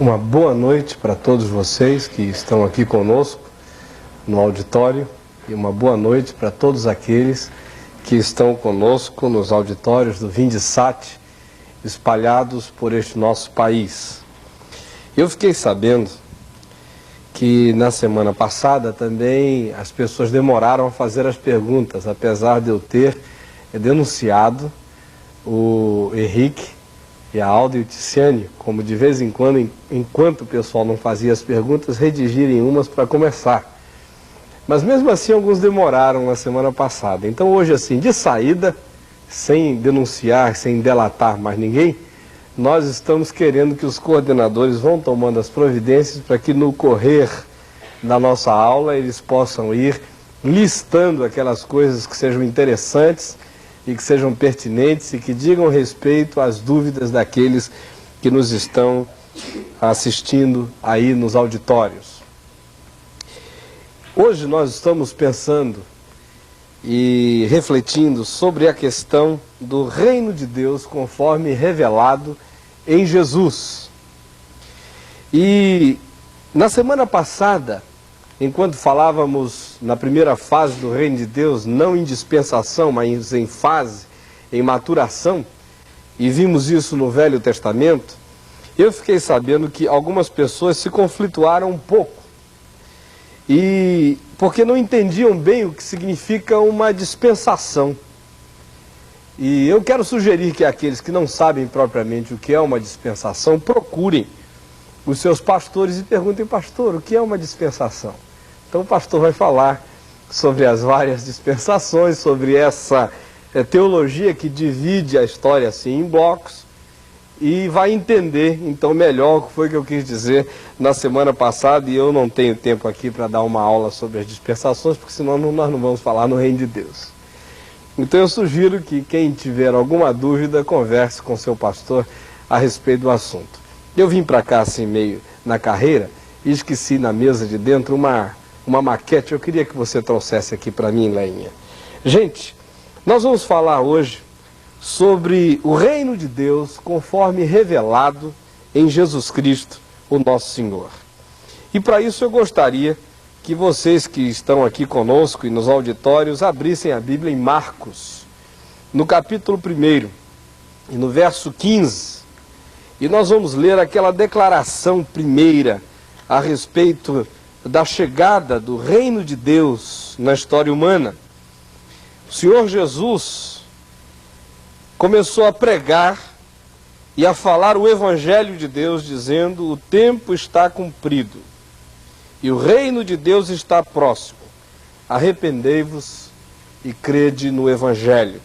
Uma boa noite para todos vocês que estão aqui conosco no auditório e uma boa noite para todos aqueles que estão conosco nos auditórios do Vindesat espalhados por este nosso país. Eu fiquei sabendo que na semana passada também as pessoas demoraram a fazer as perguntas, apesar de eu ter denunciado o Henrique e a Alda e o Ticiane, como de vez em quando, enquanto o pessoal não fazia as perguntas, redigirem umas para começar. Mas mesmo assim alguns demoraram na semana passada. Então hoje assim, de saída, sem denunciar, sem delatar mais ninguém, nós estamos querendo que os coordenadores vão tomando as providências para que no correr da nossa aula eles possam ir listando aquelas coisas que sejam interessantes e que sejam pertinentes e que digam respeito às dúvidas daqueles que nos estão assistindo aí nos auditórios. Hoje nós estamos pensando e refletindo sobre a questão do reino de Deus conforme revelado em Jesus. E na semana passada, enquanto falávamos na primeira fase do reino de Deus, não em dispensação, mas em fase, em maturação, e vimos isso no Velho Testamento, eu fiquei sabendo que algumas pessoas se conflituaram um pouco, e porque não entendiam bem o que significa uma dispensação. E eu quero sugerir que aqueles que não sabem propriamente o que é uma dispensação, procurem os seus pastores e perguntem: pastor, o que é uma dispensação? Então o pastor vai falar sobre as várias dispensações, sobre essa teologia que divide a história assim em blocos, e vai entender então melhor o que foi que eu quis dizer na semana passada, e eu não tenho tempo aqui para dar uma aula sobre as dispensações, porque senão nós não vamos falar no reino de Deus. Então eu sugiro que quem tiver alguma dúvida converse com seu pastor a respeito do assunto. Eu vim para cá assim meio na carreira e esqueci na mesa de dentro uma maquete. Eu queria que você trouxesse aqui para mim, Leinha. Gente, nós vamos falar hoje sobre o reino de Deus conforme revelado em Jesus Cristo, o nosso Senhor. E para isso eu gostaria que vocês que estão aqui conosco e nos auditórios abrissem a Bíblia em Marcos, no capítulo 1 e no verso 15. E nós vamos ler aquela declaração primeira a respeito da chegada do reino de Deus na história humana. O Senhor Jesus começou a pregar e a falar o Evangelho de Deus, dizendo: o tempo está cumprido e o reino de Deus está próximo. Arrependei-vos e crede no Evangelho.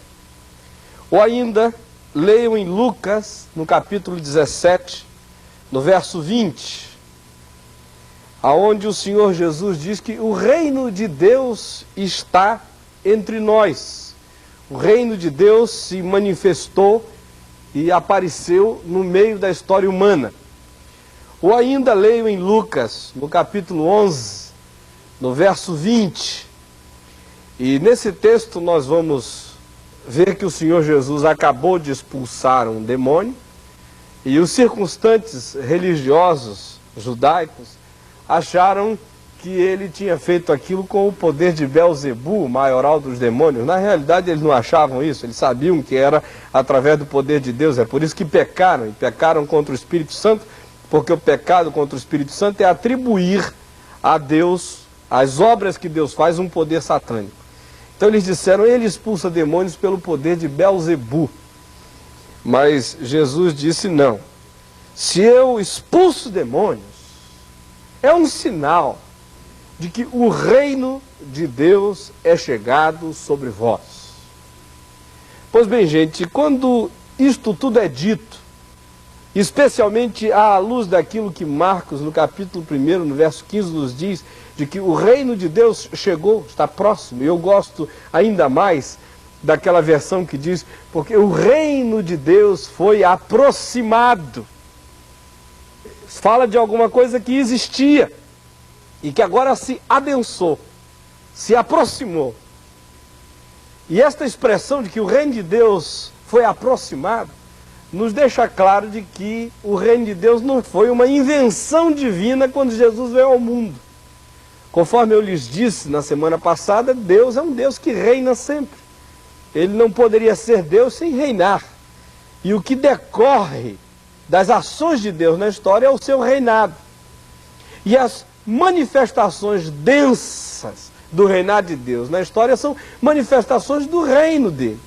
Ou ainda, leiam em Lucas, no capítulo 17, no verso 20, aonde o Senhor Jesus diz que o reino de Deus está entre nós. O reino de Deus se manifestou e apareceu no meio da história humana. Ou ainda leio em Lucas, no capítulo 11, no verso 20. E nesse texto nós vamos ver que o Senhor Jesus acabou de expulsar um demônio e os circunstantes religiosos judaicos acharam que ele tinha feito aquilo com o poder de Belzebu, o maioral dos demônios. Na realidade, eles não achavam isso, eles sabiam que era através do poder de Deus. É por isso que pecaram, e pecaram contra o Espírito Santo, porque o pecado contra o Espírito Santo é atribuir a Deus, as obras que Deus faz, um poder satânico. Então eles disseram: ele expulsa demônios pelo poder de Belzebu. Mas Jesus disse: não. Se eu expulso demônios, é um sinal de que o reino de Deus é chegado sobre vós. Pois bem, gente, quando isto tudo é dito, especialmente à luz daquilo que Marcos, no capítulo 1, no verso 15, nos diz, de que o reino de Deus chegou, está próximo, e eu gosto ainda mais daquela versão que diz: porque o reino de Deus foi aproximado. Fala de alguma coisa que existia e que agora se adensou, se aproximou. E esta expressão de que o reino de Deus foi aproximado nos deixa claro de que o reino de Deus não foi uma invenção divina quando Jesus veio ao mundo. Conforme eu lhes disse na semana passada, Deus é um Deus que reina sempre. Ele não poderia ser Deus sem reinar. E o que decorre das ações de Deus na história é o seu reinado. E as manifestações densas do reinado de Deus na história são manifestações do reino dele.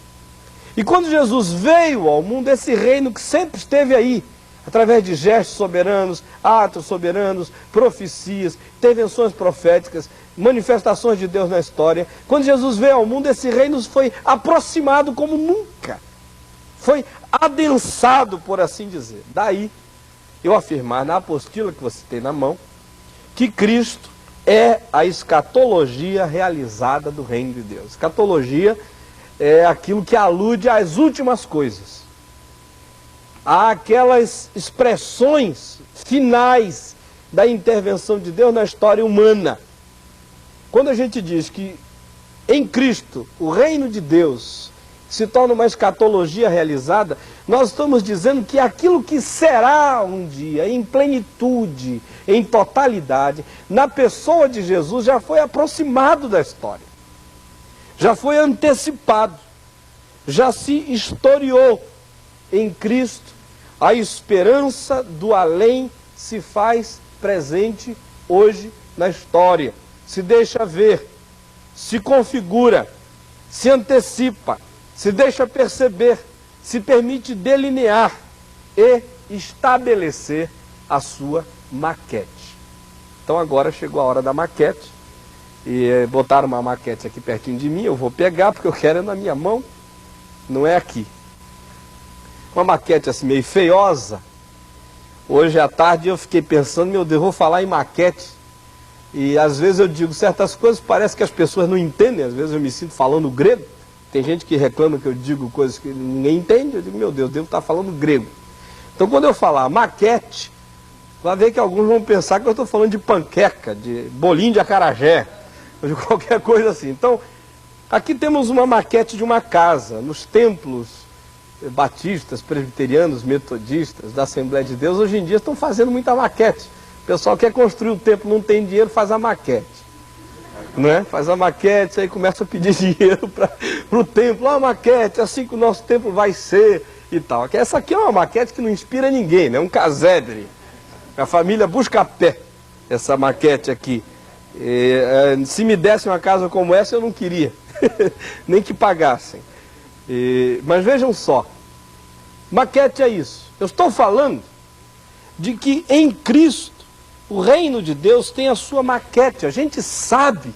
E quando Jesus veio ao mundo, esse reino que sempre esteve aí, através de gestos soberanos, atos soberanos, profecias, intervenções proféticas, manifestações de Deus na história, quando Jesus veio ao mundo, esse reino foi aproximado como nunca. Foi adensado, por assim dizer. Daí, eu afirmar na apostila que você tem na mão, que Cristo é a escatologia realizada do reino de Deus. Escatologia é aquilo que alude às últimas coisas. Há aquelas expressões finais da intervenção de Deus na história humana. Quando a gente diz que em Cristo o reino de Deus se torna uma escatologia realizada, nós estamos dizendo que aquilo que será um dia em plenitude, em totalidade, na pessoa de Jesus já foi aproximado da história. Já foi antecipado, já se historiou. Em Cristo, a esperança do além se faz presente hoje na história, se deixa ver, se configura, se antecipa, se deixa perceber, se permite delinear e estabelecer a sua maquete. Então agora chegou a hora da maquete. E botaram uma maquete aqui pertinho de mim, eu vou pegar porque eu quero na minha mão, não é aqui. Uma maquete assim meio feiosa. Hoje à tarde eu fiquei pensando, meu Deus, vou falar em maquete. E às vezes eu digo certas coisas, parece que as pessoas não entendem, às vezes eu me sinto falando grego. Tem gente que reclama que eu digo coisas que ninguém entende, eu digo, meu Deus, devo estar falando grego. Então quando eu falar maquete, vai ver que alguns vão pensar que eu estou falando de panqueca, de bolinho de acarajé, ou de qualquer coisa assim. Então, aqui temos uma maquete de uma casa, nos templos batistas, presbiterianos, metodistas, da Assembleia de Deus, hoje em dia estão fazendo muita maquete. O pessoal quer construir o templo, não tem dinheiro, faz a maquete. Não é? Faz a maquete, aí começa a pedir dinheiro para o templo. A maquete, assim que o nosso templo vai ser e tal. Essa aqui é uma maquete que não inspira ninguém, né? Um casebre. A família busca a pé essa maquete aqui. Se me dessem uma casa como essa, eu não queria, nem que pagassem. Mas vejam só, maquete é isso. Eu estou falando de que em Cristo, o reino de Deus tem a sua maquete. A gente sabe,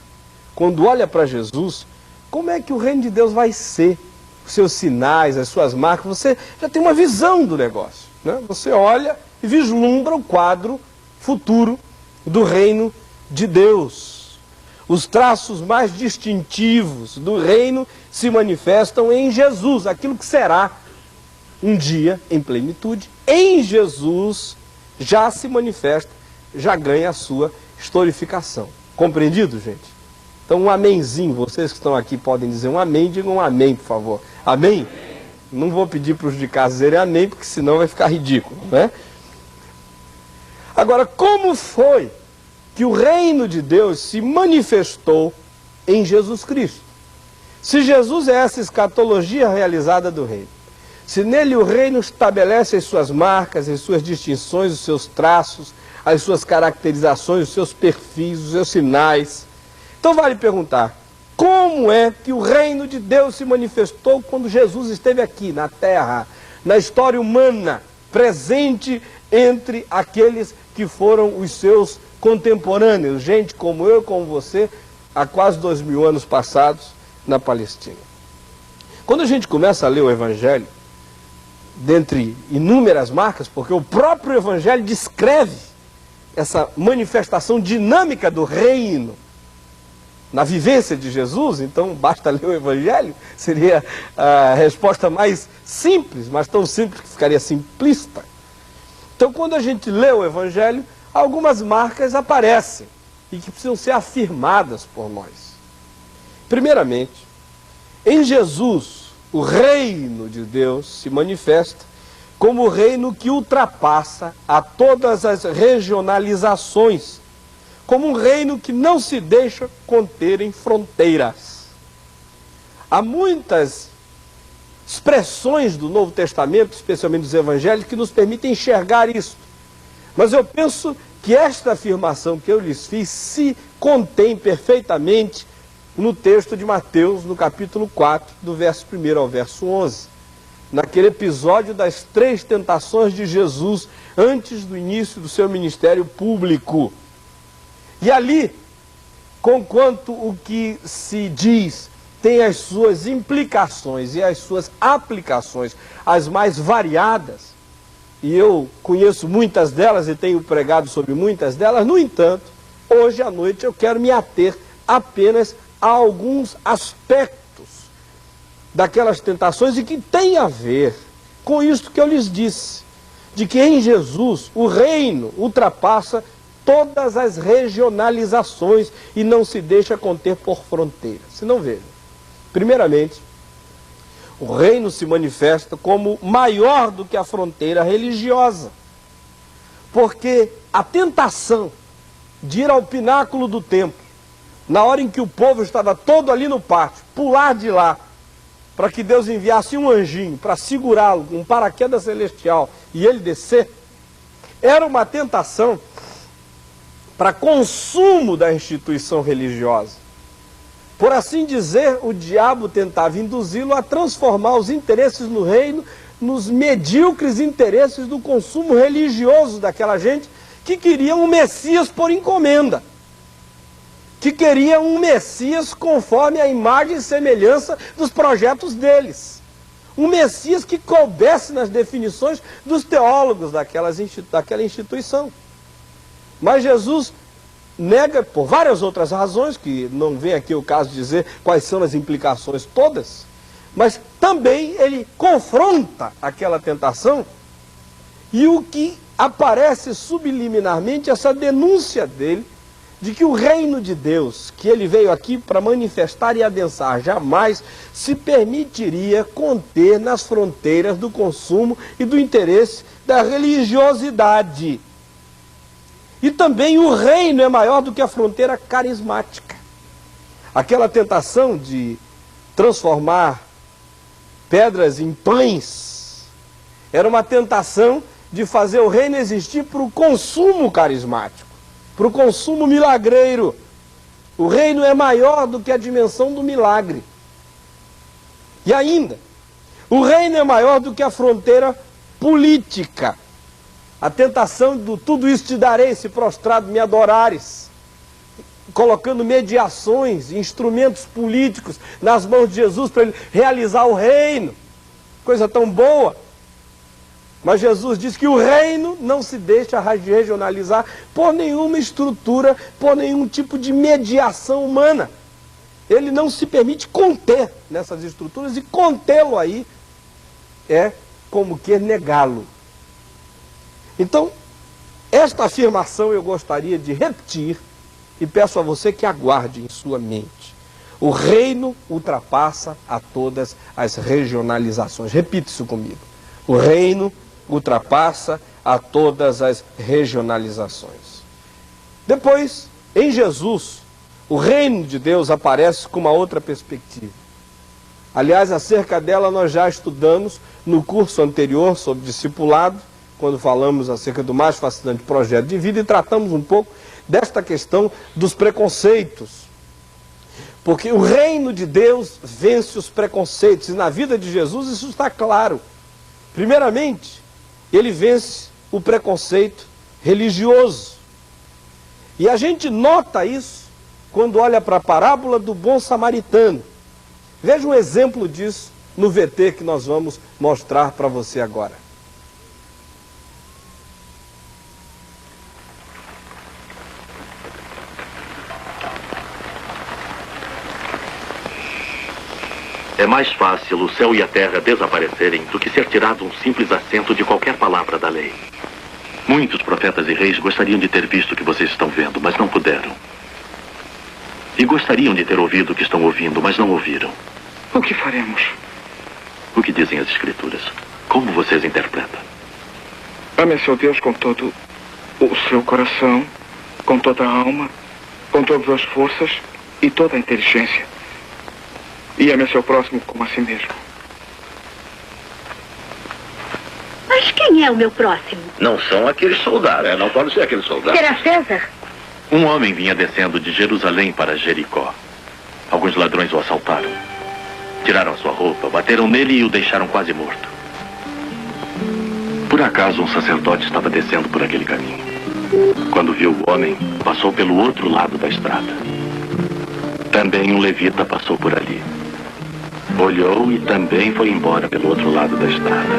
quando olha para Jesus, como é que o reino de Deus vai ser. Os seus sinais, as suas marcas, você já tem uma visão do negócio, né? Você olha e vislumbra o quadro futuro do reino de Deus. Os traços mais distintivos do reino se manifestam em Jesus, aquilo que será um dia em plenitude. Em Jesus já se manifesta, já ganha a sua historificação. Compreendido, gente? Então um amenzinho, vocês que estão aqui podem dizer um amém, digam um amém, por favor. Amém? Não vou pedir para os de casa dizerem amém, porque senão vai ficar ridículo, né? Agora, como foi que o reino de Deus se manifestou em Jesus Cristo? Se Jesus é essa escatologia realizada do reino, se nele o reino estabelece as suas marcas, as suas distinções, os seus traços, as suas caracterizações, os seus perfis, os seus sinais, então vale perguntar, como é que o reino de Deus se manifestou quando Jesus esteve aqui na terra, na história humana, presente entre aqueles que foram os seus contemporâneos, gente como eu, como você, há quase 2000 anos passados na Palestina. Quando a gente começa a ler o Evangelho, dentre inúmeras marcas, porque o próprio Evangelho descreve essa manifestação dinâmica do reino na vivência de Jesus, então basta ler o Evangelho, seria a resposta mais simples, mas tão simples que ficaria simplista. Então quando a gente lê o Evangelho, algumas marcas aparecem e que precisam ser afirmadas por nós. Primeiramente, em Jesus, o reino de Deus se manifesta como o reino que ultrapassa a todas as regionalizações, como um reino que não se deixa conter em fronteiras. Há muitas expressões do Novo Testamento, especialmente dos Evangelhos, que nos permitem enxergar isso. Mas eu penso que esta afirmação que eu lhes fiz se contém perfeitamente no texto de Mateus, no capítulo 4, do verso 1 ao verso 11. Naquele episódio das 3 tentações de Jesus antes do início do seu ministério público. E ali, conquanto o que se diz tem as suas implicações e as suas aplicações, as mais variadas, e eu conheço muitas delas e tenho pregado sobre muitas delas, no entanto, hoje à noite eu quero me ater apenas a alguns aspectos daquelas tentações e que tem a ver com isto que eu lhes disse, de que em Jesus o reino ultrapassa todas as regionalizações e não se deixa conter por fronteiras. Se não vejam, primeiramente, o reino se manifesta como maior do que a fronteira religiosa, porque a tentação de ir ao pináculo do templo, na hora em que o povo estava todo ali no pátio, pular de lá, para que Deus enviasse um anjinho para segurá-lo, um paraquedas celestial, e ele descer, era uma tentação para consumo da instituição religiosa. Por assim dizer, o diabo tentava induzi-lo a transformar os interesses no reino nos medíocres interesses do consumo religioso daquela gente que queria um Messias por encomenda, que queria um Messias conforme a imagem e semelhança dos projetos deles. Um Messias que coubesse nas definições dos teólogos daquela instituição. Mas Jesus nega por várias outras razões, que não vem aqui o caso de dizer quais são as implicações todas, mas também ele confronta aquela tentação e o que aparece subliminarmente, essa denúncia dele, de que o reino de Deus, que ele veio aqui para manifestar e adensar, jamais se permitiria conter nas fronteiras do consumo e do interesse da religiosidade. E também o reino é maior do que a fronteira carismática. Aquela tentação de transformar pedras em pães era uma tentação de fazer o reino existir para o consumo carismático, para o consumo milagreiro. O reino é maior do que a dimensão do milagre. E ainda, o reino é maior do que a fronteira política. A tentação do tudo isso te darei, se prostrado me adorares, colocando mediações, instrumentos políticos nas mãos de Jesus para ele realizar o reino. Coisa tão boa. Mas Jesus diz que o reino não se deixa regionalizar por nenhuma estrutura, por nenhum tipo de mediação humana. Ele não se permite conter nessas estruturas e contê-lo aí é como que negá-lo. Então, esta afirmação eu gostaria de repetir e peço a você que aguarde em sua mente. O reino ultrapassa a todas as regionalizações. Repita isso comigo. O reino ultrapassa a todas as regionalizações. Depois, em Jesus, o reino de Deus aparece com uma outra perspectiva. Aliás, acerca dela nós já estudamos no curso anterior sobre discipulado, quando falamos acerca do mais fascinante projeto de vida e tratamos um pouco desta questão dos preconceitos. Porque o reino de Deus vence os preconceitos e na vida de Jesus isso está claro. Primeiramente, ele vence o preconceito religioso. E a gente nota isso quando olha para a parábola do bom samaritano. Veja um exemplo disso no VT que nós vamos mostrar para você agora. É mais fácil o céu e a terra desaparecerem do que ser tirado um simples acento de qualquer palavra da lei. Muitos profetas e reis gostariam de ter visto o que vocês estão vendo, mas não puderam. E gostariam de ter ouvido o que estão ouvindo, mas não ouviram. O que faremos? O que dizem as Escrituras? Como vocês interpretam? Ame a seu Deus com todo o seu coração, com toda a alma, com todas as forças e toda a inteligência. E ame a seu próximo como a si mesmo. Mas quem é o meu próximo? Não são aqueles soldados. Não pode ser aquele soldado. Será César? Um homem vinha descendo de Jerusalém para Jericó. Alguns ladrões o assaltaram. Tiraram sua roupa, bateram nele e o deixaram quase morto. Por acaso, um sacerdote estava descendo por aquele caminho. Quando viu o homem, passou pelo outro lado da estrada. Também um levita passou por ali. Olhou e também foi embora pelo outro lado da estrada.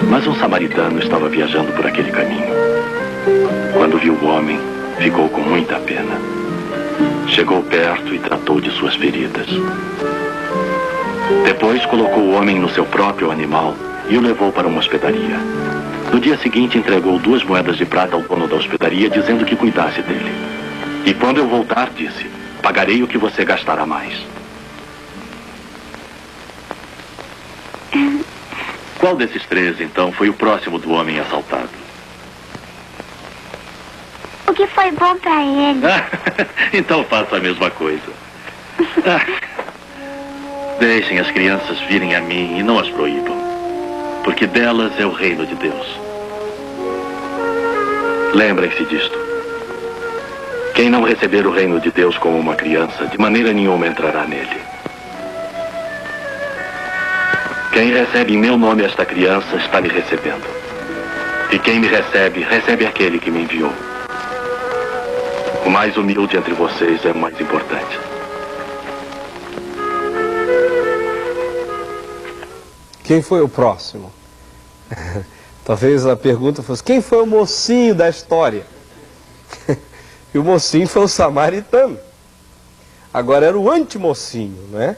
Mas um samaritano estava viajando por aquele caminho. Quando viu o homem, ficou com muita pena. Chegou perto e tratou de suas feridas. Depois colocou o homem no seu próprio animal e o levou para uma hospedaria. No dia seguinte, entregou 2 moedas de prata ao dono da hospedaria, dizendo que cuidasse dele. E quando eu voltar, disse, pagarei o que você gastará mais. Qual desses 3, então, foi o próximo do homem assaltado? O que foi bom pra ele? Então faça a mesma coisa. Deixem as crianças virem a mim e não as proíbam, porque delas é o reino de Deus. Lembrem-se disto. Quem não receber o reino de Deus como uma criança, de maneira nenhuma entrará nele. Quem recebe em meu nome esta criança está me recebendo. E quem me recebe, recebe aquele que me enviou. O mais humilde entre vocês é o mais importante. Quem foi o próximo? Talvez a pergunta fosse, quem foi o mocinho da história? E o mocinho foi o samaritano. Agora era o antimocinho, não é?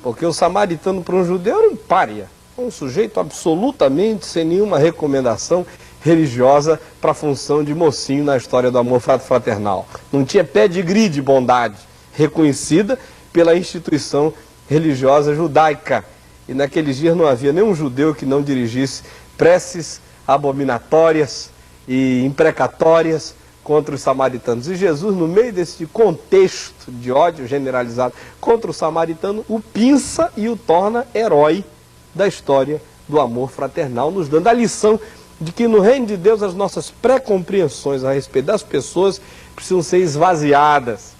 Porque o samaritano para um judeu era um pária, um sujeito absolutamente sem nenhuma recomendação religiosa para a função de mocinho na história do amor fraternal. Não tinha pedigree de bondade reconhecida pela instituição religiosa judaica. E naqueles dias não havia nenhum judeu que não dirigisse preces abominatórias e imprecatórias contra os samaritanos. E Jesus, no meio desse contexto de ódio generalizado contra o samaritano, o pinça e o torna herói da história do amor fraternal, nos dando a lição de que no reino de Deus as nossas pré-compreensões a respeito das pessoas precisam ser esvaziadas.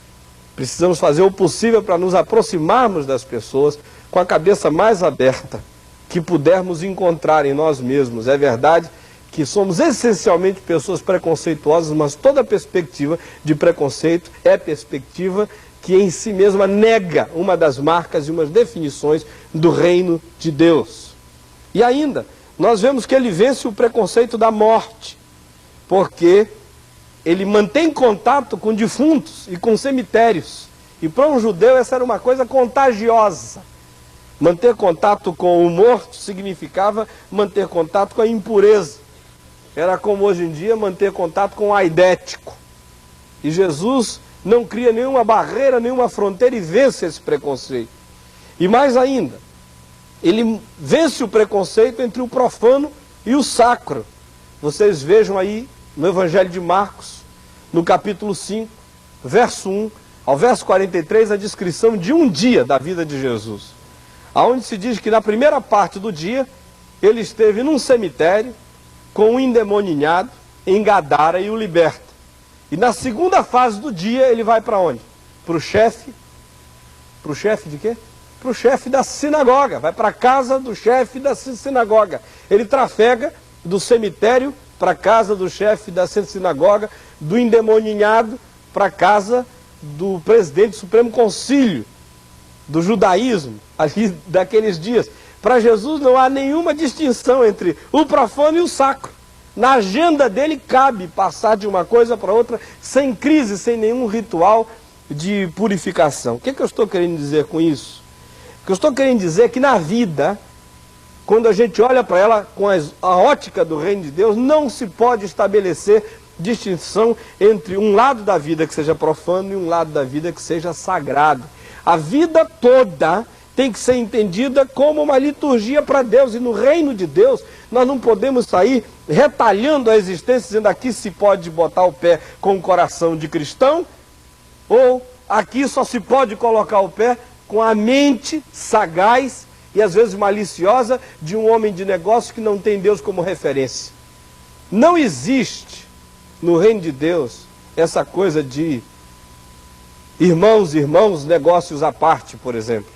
Precisamos fazer o possível para nos aproximarmos das pessoas com a cabeça mais aberta que pudermos encontrar em nós mesmos. É verdade que somos essencialmente pessoas preconceituosas, mas toda perspectiva de preconceito é perspectiva que em si mesma nega uma das marcas e umas definições do reino de Deus. E ainda, nós vemos que ele vence o preconceito da morte, porque ele mantém contato com defuntos e com cemitérios. E para um judeu essa era uma coisa contagiosa. Manter contato com o morto significava manter contato com a impureza. Era como hoje em dia manter contato com o aidético. E Jesus não cria nenhuma barreira, nenhuma fronteira e vence esse preconceito. E mais ainda, ele vence o preconceito entre o profano e o sacro. Vocês vejam aí no Evangelho de Marcos, no capítulo 5, verso 1 ao verso 43, a descrição de um dia da vida de Jesus. Onde se diz que na primeira parte do dia, ele esteve num cemitério com um endemoninhado em Gadara e o liberta. E na segunda fase do dia, ele vai para onde? Para o chefe. Para o chefe de quê? Para o chefe da sinagoga. Vai para a casa do chefe da sinagoga. Ele trafega do cemitério para a casa do chefe da sinagoga, do endemoninhado para a casa do presidente do Supremo Concílio do judaísmo, ali daqueles dias. Para Jesus não há nenhuma distinção entre o profano e o sacro. Na agenda dele cabe passar de uma coisa para outra sem crise, sem nenhum ritual de purificação. O que eu estou querendo dizer com isso? O que eu estou querendo dizer é que na vida, quando a gente olha para ela com a ótica do reino de Deus, não se pode estabelecer distinção entre um lado da vida que seja profano e um lado da vida que seja sagrado. A vida toda tem que ser entendida como uma liturgia para Deus. E no reino de Deus, nós não podemos sair retalhando a existência, dizendo aqui se pode botar o pé com o coração de cristão, ou aqui só se pode colocar o pé com a mente sagaz e às vezes maliciosa de um homem de negócio que não tem Deus como referência. Não existe no reino de Deus essa coisa de irmãos, negócios à parte, por exemplo.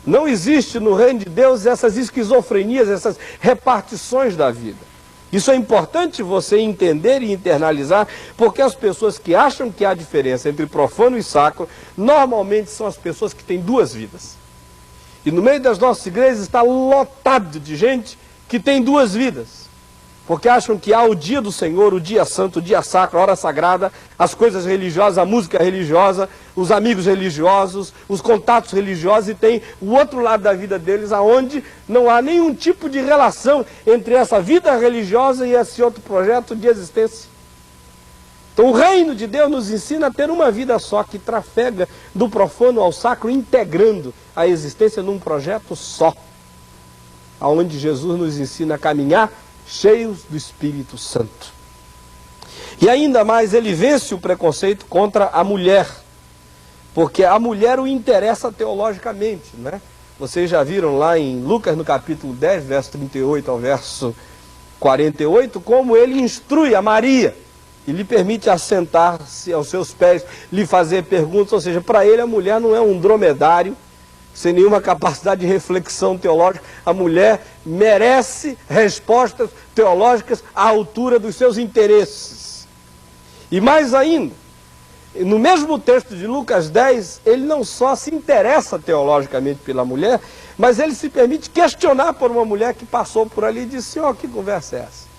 Não existe no reino de Deus essas esquizofrenias, essas repartições da vida. Isso é importante você entender e internalizar, porque as pessoas que acham que há diferença entre profano e sacro, normalmente são as pessoas que têm duas vidas. E no meio das nossas igrejas está lotado de gente que tem duas vidas. Porque acham que há o dia do Senhor, o dia santo, o dia sacro, a hora sagrada, as coisas religiosas, a música religiosa, os amigos religiosos, os contatos religiosos, e tem o outro lado da vida deles, aonde não há nenhum tipo de relação entre essa vida religiosa e esse outro projeto de existência. Então o reino de Deus nos ensina a ter uma vida só, que trafega do profano ao sacro, integrando a existência num projeto só, aonde Jesus nos ensina a caminhar cheios do Espírito Santo. E ainda mais, ele vence o preconceito contra a mulher, porque a mulher o interessa teologicamente, né? Vocês já viram lá em Lucas, no capítulo 10, verso 38 ao verso 48, como ele instrui a Maria e lhe permite assentar-se aos seus pés, lhe fazer perguntas, ou seja, para ele a mulher não é um dromedário, sem nenhuma capacidade de reflexão teológica. A mulher merece respostas teológicas à altura dos seus interesses. E mais ainda, no mesmo texto de Lucas 10, ele não só se interessa teologicamente pela mulher, mas ele se permite questionar por uma mulher que passou por ali e disse: "Senhor, que conversa é essa?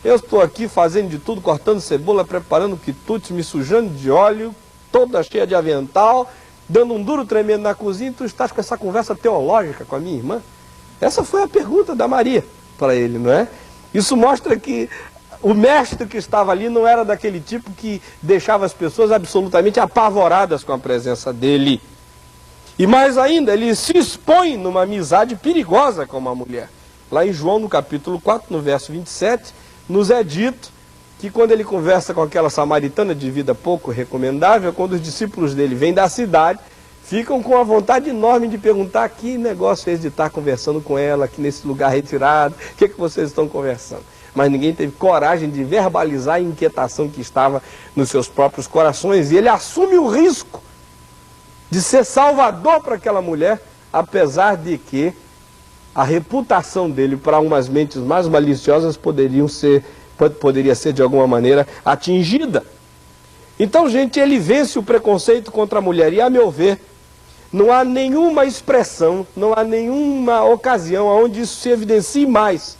Eu estou aqui fazendo de tudo, cortando cebola, preparando quitutes, me sujando de óleo, toda cheia de avental, dando um duro tremendo na cozinha, e tu estás com essa conversa teológica com a minha irmã?" Essa foi a pergunta da Maria para ele, não é? Isso mostra que o mestre que estava ali não era daquele tipo que deixava as pessoas absolutamente apavoradas com a presença dele. E mais ainda, ele se expõe numa amizade perigosa com uma mulher. Lá em João, no capítulo 4, no verso 27, nos é dito que quando ele conversa com aquela samaritana de vida pouco recomendável, quando os discípulos dele vêm da cidade, ficam com a vontade enorme de perguntar que negócio é esse de estar conversando com ela aqui nesse lugar retirado, o que vocês estão conversando? Mas ninguém teve coragem de verbalizar a inquietação que estava nos seus próprios corações, e ele assume o risco de ser salvador para aquela mulher, apesar de que a reputação dele para umas mentes mais maliciosas poderia ser de alguma maneira atingida. Então, gente, ele vence o preconceito contra a mulher. E, a meu ver, não há nenhuma expressão, não há nenhuma ocasião onde isso se evidencie mais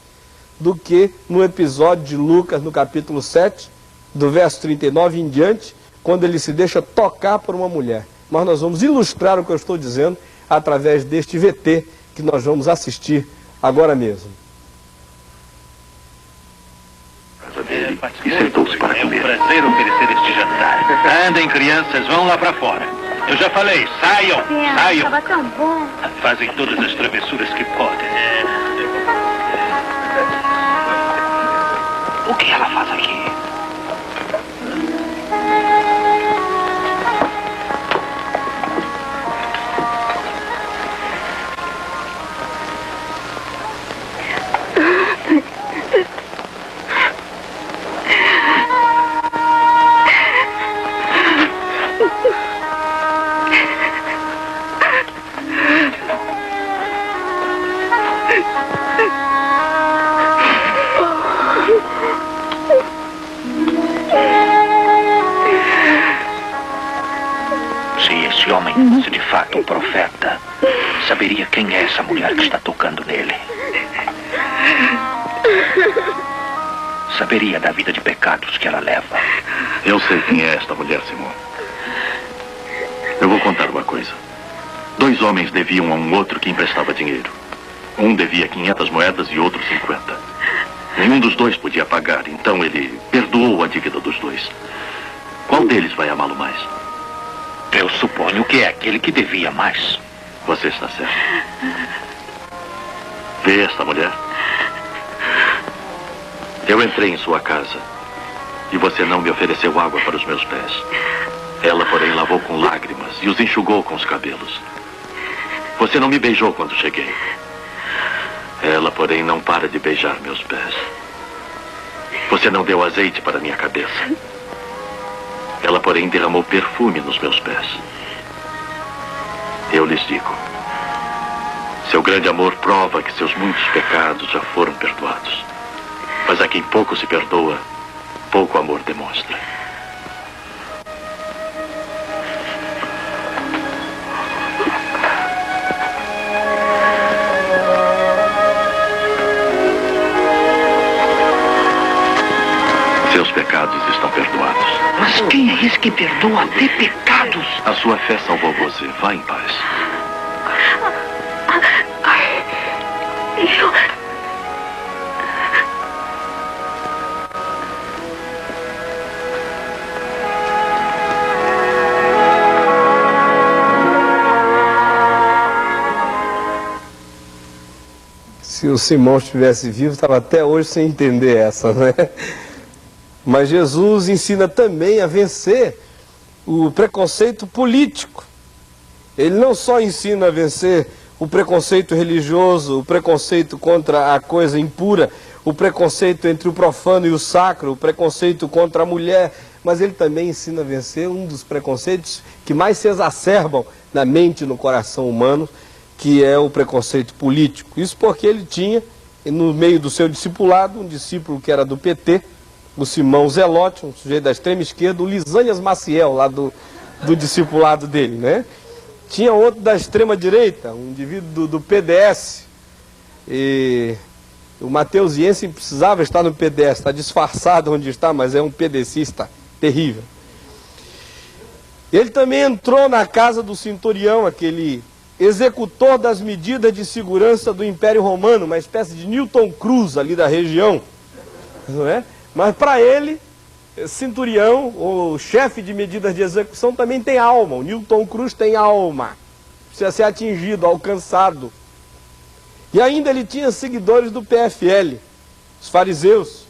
do que no episódio de Lucas, no capítulo 7, do verso 39 em diante, quando ele se deixa tocar por uma mulher. Mas nós vamos ilustrar o que eu estou dizendo através deste VT que nós vamos assistir agora mesmo. Dele e sentou-se para comer. É um prazer oferecer este jantar. Andem, crianças, vão lá para fora. Eu já falei, saiam, saiam. Estava tão bom. Fazem todas as travessuras que podem. O que ela faz aqui? Se de fato um profeta, saberia quem é essa mulher que está tocando nele. Saberia da vida de pecados que ela leva. Eu sei quem é esta mulher, Simão. Eu vou contar uma coisa. 2 homens deviam a um outro que emprestava dinheiro. Um devia 500 moedas e outro 50. Nenhum dos dois podia pagar, então ele perdoou a dívida dos 2. Qual deles vai amá-lo mais? Eu suponho que é aquele que devia mais. Você está certo. Vê esta mulher? Eu entrei em sua casa e você não me ofereceu água para os meus pés. Ela, porém, lavou com lágrimas e os enxugou com os cabelos. Você não me beijou quando cheguei. Ela, porém, não para de beijar meus pés. Você não deu azeite para minha cabeça. Ela, porém, derramou perfume nos meus pés. Eu lhes digo, seu grande amor prova que seus muitos pecados já foram perdoados. Mas a quem pouco se perdoa, pouco amor demonstra. Seus pecados estão perdoados. Mas quem é esse que perdoa até pecados? A sua fé salvou você. Vá em paz. Se o Simão estivesse vivo, estava até hoje sem entender essa, né? Mas Jesus ensina também a vencer o preconceito político. Ele não só ensina a vencer o preconceito religioso, o preconceito contra a coisa impura, o preconceito entre o profano e o sacro, o preconceito contra a mulher, mas ele também ensina a vencer um dos preconceitos que mais se exacerbam na mente e no coração humano, que é o preconceito político. Isso porque ele tinha, no meio do seu discipulado, um discípulo que era do PT, o Simão Zelote, um sujeito da extrema esquerda, o Lisânias Maciel, lá do discipulado dele, né? Tinha outro da extrema direita, um indivíduo do PDS, e o Matheus Jensen precisava estar no PDS, está disfarçado onde está, mas é um PDCista terrível. Ele também entrou na casa do centurião, aquele executor das medidas de segurança do Império Romano, uma espécie de Newton Cruz ali da região, não é? Mas para ele, centurião, ou chefe de medidas de execução, também tem alma. O Newton Cruz tem alma, precisa ser atingido, alcançado. E ainda ele tinha seguidores do PFL, os fariseus,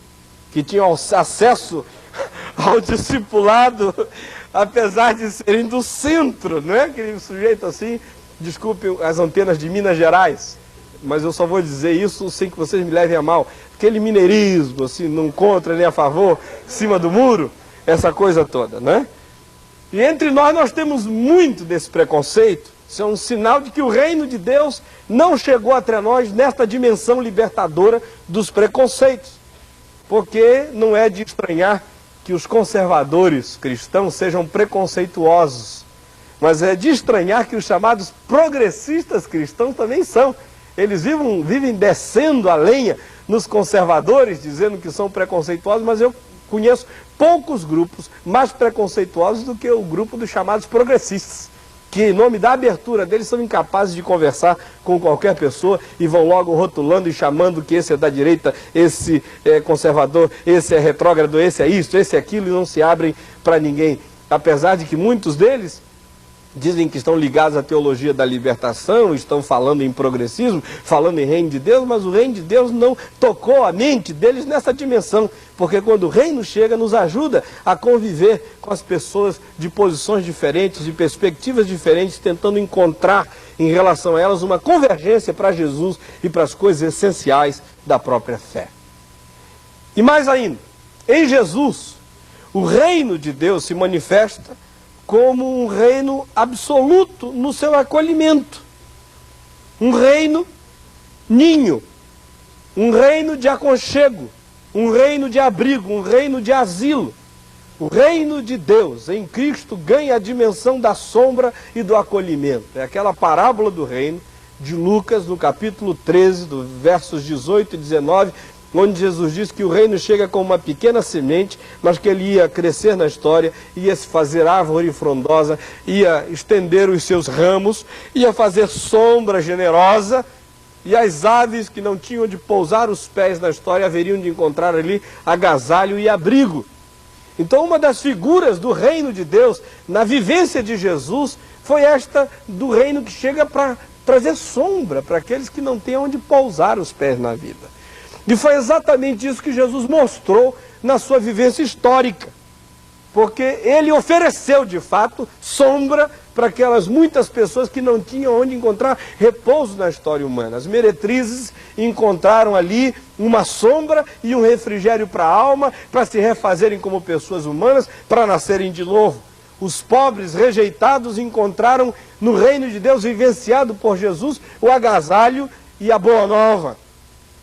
que tinham acesso ao discipulado, apesar de serem do centro, não é? Aquele sujeito assim, desculpe as antenas de Minas Gerais, mas eu só vou dizer isso sem que vocês me levem a mal. Aquele mineirismo, assim, não contra nem a favor, em cima do muro, essa coisa toda, né? E entre nós temos muito desse preconceito. Isso é um sinal de que o reino de Deus não chegou até nós nesta dimensão libertadora dos preconceitos. Porque não é de estranhar que os conservadores cristãos sejam preconceituosos, mas é de estranhar que os chamados progressistas cristãos também são. Eles vivem descendo a lenha nos conservadores, dizendo que são preconceituosos, mas eu conheço poucos grupos mais preconceituosos do que o grupo dos chamados progressistas, que em nome da abertura deles são incapazes de conversar com qualquer pessoa e vão logo rotulando e chamando que esse é da direita, esse é conservador, esse é retrógrado, esse é isso, esse é aquilo, e não se abrem para ninguém. Apesar de que muitos deles dizem que estão ligados à teologia da libertação, estão falando em progressismo, falando em reino de Deus, mas o reino de Deus não tocou a mente deles nessa dimensão, porque quando o reino chega, nos ajuda a conviver com as pessoas de posições diferentes, de perspectivas diferentes, tentando encontrar em relação a elas uma convergência para Jesus e para as coisas essenciais da própria fé. E mais ainda, em Jesus, o reino de Deus se manifesta como um reino absoluto no seu acolhimento. Um reino ninho, um reino de aconchego, um reino de abrigo, um reino de asilo. O reino de Deus em Cristo ganha a dimensão da sombra e do acolhimento. É aquela parábola do reino de Lucas, no capítulo 13, dos versos 18 e 19, onde Jesus diz que o reino chega com uma pequena semente, mas que ele ia crescer na história, ia se fazer árvore frondosa, ia estender os seus ramos, ia fazer sombra generosa, e as aves que não tinham de pousar os pés na história haveriam de encontrar ali agasalho e abrigo. Então uma das figuras do reino de Deus, na vivência de Jesus, foi esta do reino que chega para trazer sombra para aqueles que não têm onde pousar os pés na vida. E foi exatamente isso que Jesus mostrou na sua vivência histórica. Porque ele ofereceu, de fato, sombra para aquelas muitas pessoas que não tinham onde encontrar repouso na história humana. As meretrizes encontraram ali uma sombra e um refrigério para a alma, para se refazerem como pessoas humanas, para nascerem de novo. Os pobres rejeitados encontraram no reino de Deus vivenciado por Jesus o agasalho e a boa nova.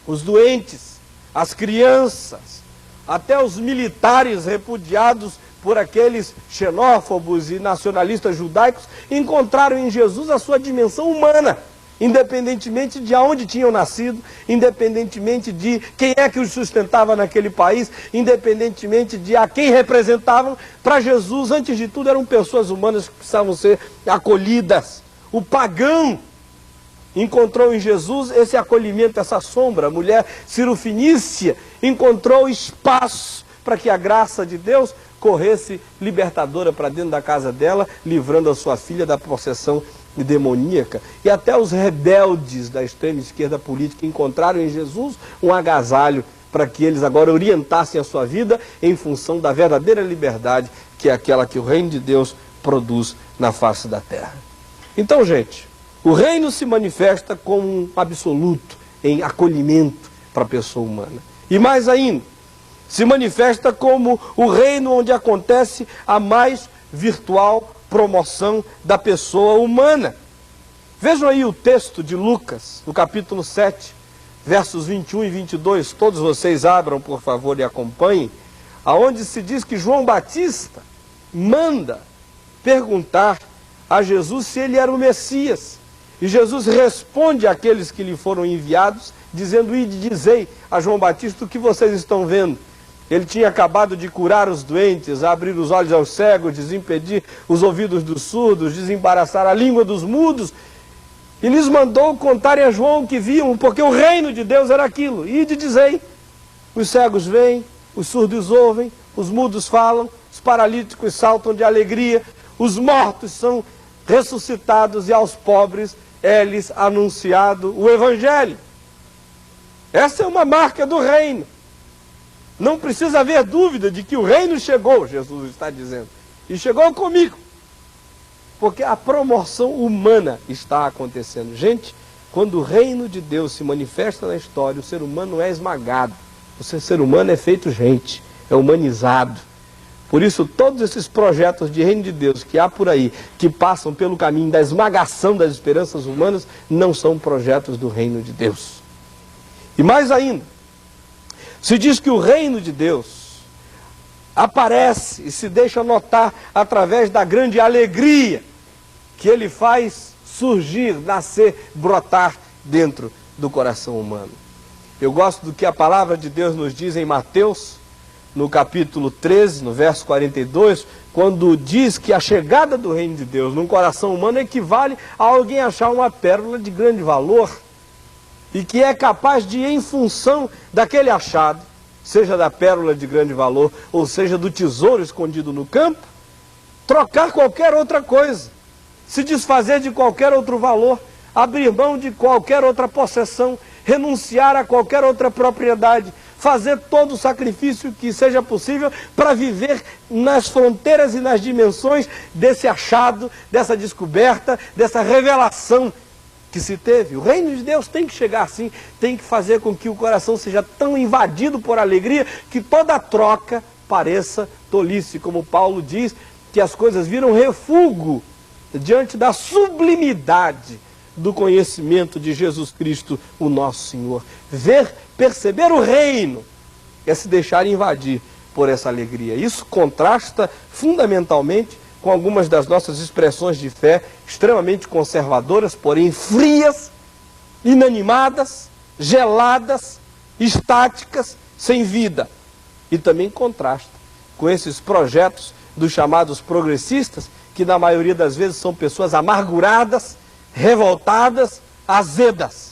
Os doentes, as crianças, até os militares repudiados por aqueles xenófobos e nacionalistas judaicos, encontraram em Jesus a sua dimensão humana, independentemente de onde tinham nascido, independentemente de quem é que os sustentava naquele país, independentemente de a quem representavam. Para Jesus, antes de tudo, eram pessoas humanas que precisavam ser acolhidas. O pagão encontrou em Jesus esse acolhimento, essa sombra. A mulher cirofenícia encontrou espaço para que a graça de Deus corresse libertadora para dentro da casa dela, livrando a sua filha da possessão demoníaca. E até os rebeldes da extrema esquerda política encontraram em Jesus um agasalho para que eles agora orientassem a sua vida em função da verdadeira liberdade, que é aquela que o reino de Deus produz na face da terra. Então, gente, o reino se manifesta como um absoluto em acolhimento para a pessoa humana. E mais ainda, se manifesta como o reino onde acontece a mais virtual promoção da pessoa humana. Vejam aí o texto de Lucas, no capítulo 7, versos 21 e 22. Todos vocês abram, por favor, e acompanhem, aonde se diz que João Batista manda perguntar a Jesus se ele era o Messias. E Jesus responde àqueles que lhe foram enviados, dizendo: ide, dizei a João Batista o que vocês estão vendo. Ele tinha acabado de curar os doentes, abrir os olhos aos cegos, desimpedir os ouvidos dos surdos, desembaraçar a língua dos mudos. E lhes mandou contarem a João o que viam, porque o reino de Deus era aquilo. Ide, dizei, os cegos veem, os surdos ouvem, os mudos falam, os paralíticos saltam de alegria, os mortos são ressuscitados e aos pobres é-lhes anunciado o Evangelho. Essa é uma marca do reino. Não precisa haver dúvida de que o reino chegou, Jesus está dizendo. E chegou comigo. Porque a promoção humana está acontecendo. Gente, quando o reino de Deus se manifesta na história, o ser humano é esmagado. O ser humano é feito gente, é humanizado. Por isso, todos esses projetos de reino de Deus que há por aí, que passam pelo caminho da esmagação das esperanças humanas, não são projetos do reino de Deus. E mais ainda, se diz que o reino de Deus aparece e se deixa notar através da grande alegria que ele faz surgir, nascer, brotar dentro do coração humano. Eu gosto do que a palavra de Deus nos diz em Mateus, no capítulo 13, no verso 42, quando diz que a chegada do reino de Deus num coração humano equivale a alguém achar uma pérola de grande valor e que é capaz de, em função daquele achado, seja da pérola de grande valor ou seja do tesouro escondido no campo, trocar qualquer outra coisa, se desfazer de qualquer outro valor, abrir mão de qualquer outra possessão, renunciar a qualquer outra propriedade, fazer todo o sacrifício que seja possível para viver nas fronteiras e nas dimensões desse achado, dessa descoberta, dessa revelação que se teve. O reino de Deus tem que chegar assim, tem que fazer com que o coração seja tão invadido por alegria que toda troca pareça tolice, como Paulo diz, que as coisas viram refúgio diante da sublimidade do conhecimento de Jesus Cristo, o nosso Senhor. Perceber o reino é se deixar invadir por essa alegria. Isso contrasta fundamentalmente com algumas das nossas expressões de fé extremamente conservadoras, porém frias, inanimadas, geladas, estáticas, sem vida. E também contrasta com esses projetos dos chamados progressistas, que na maioria das vezes são pessoas amarguradas, revoltadas, azedas.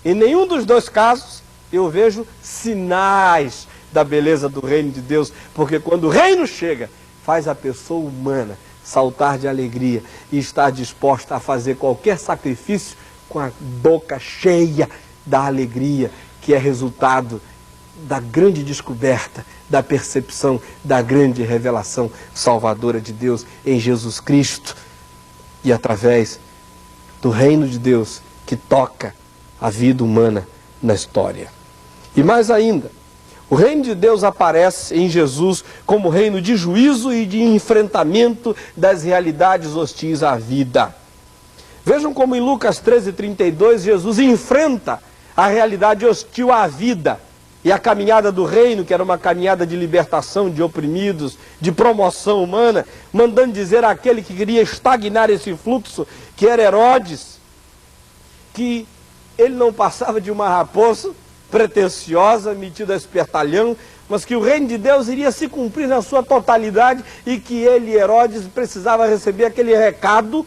Em nenhum dos dois casos eu vejo sinais da beleza do reino de Deus, porque quando o reino chega, faz a pessoa humana saltar de alegria e estar disposta a fazer qualquer sacrifício com a boca cheia da alegria, que é resultado da grande descoberta, da percepção, da grande revelação salvadora de Deus em Jesus Cristo e através do reino de Deus que toca a vida humana na história. E mais ainda, o reino de Deus aparece em Jesus como reino de juízo e de enfrentamento das realidades hostis à vida. Vejam como em Lucas 13:32 Jesus enfrenta a realidade hostil à vida e a caminhada do reino, que era uma caminhada de libertação de oprimidos, de promoção humana, mandando dizer àquele que queria estagnar esse fluxo, que era Herodes, que ele não passava de uma raposa pretensiosa, metida a espertalhão, mas que o reino de Deus iria se cumprir na sua totalidade e que ele, Herodes, precisava receber aquele recado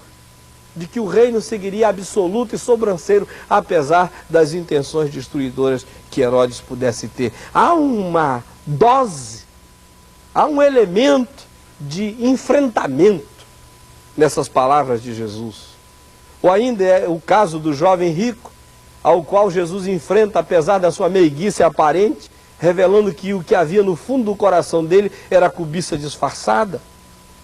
de que o reino seguiria absoluto e sobranceiro, apesar das intenções destruidoras que Herodes pudesse ter. Há uma dose, há um elemento de enfrentamento nessas palavras de Jesus. Ou ainda é o caso do jovem rico, ao qual Jesus enfrenta, apesar da sua meiguice aparente, revelando que o que havia no fundo do coração dele era cobiça disfarçada.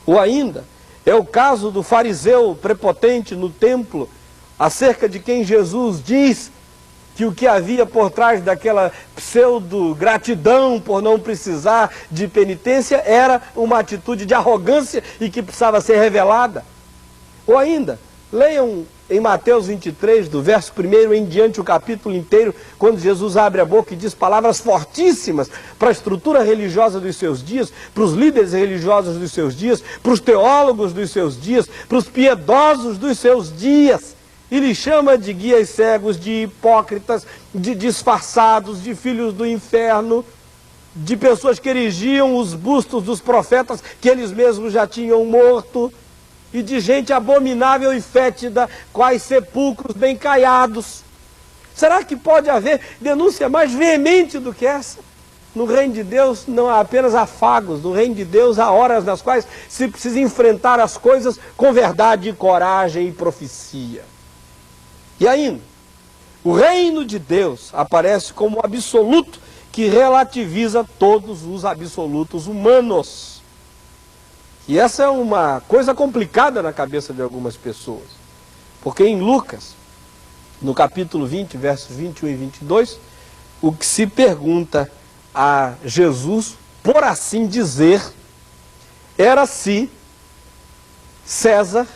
Ou ainda, é o caso do fariseu prepotente no templo, acerca de quem Jesus diz que o que havia por trás daquela pseudo-gratidão por não precisar de penitência era uma atitude de arrogância e que precisava ser revelada. Ou ainda, leiam em Mateus 23, do verso 1 em diante, o capítulo inteiro, quando Jesus abre a boca e diz palavras fortíssimas para a estrutura religiosa dos seus dias, para os líderes religiosos dos seus dias, para os teólogos dos seus dias, para os piedosos dos seus dias. E lhe chama de guias cegos, de hipócritas, de disfarçados, de filhos do inferno, de pessoas que erigiam os bustos dos profetas que eles mesmos já tinham morto, e de gente abominável e fétida, quais sepulcros bem caiados. Será que pode haver denúncia mais veemente do que essa? No reino de Deus não há apenas afagos, no reino de Deus há horas nas quais se precisa enfrentar as coisas com verdade, coragem e profecia. E ainda, o reino de Deus aparece como absoluto que relativiza todos os absolutos humanos. E essa é uma coisa complicada na cabeça de algumas pessoas. Porque em Lucas, no capítulo 20, versos 21 e 22, o que se pergunta a Jesus, por assim dizer, era se César,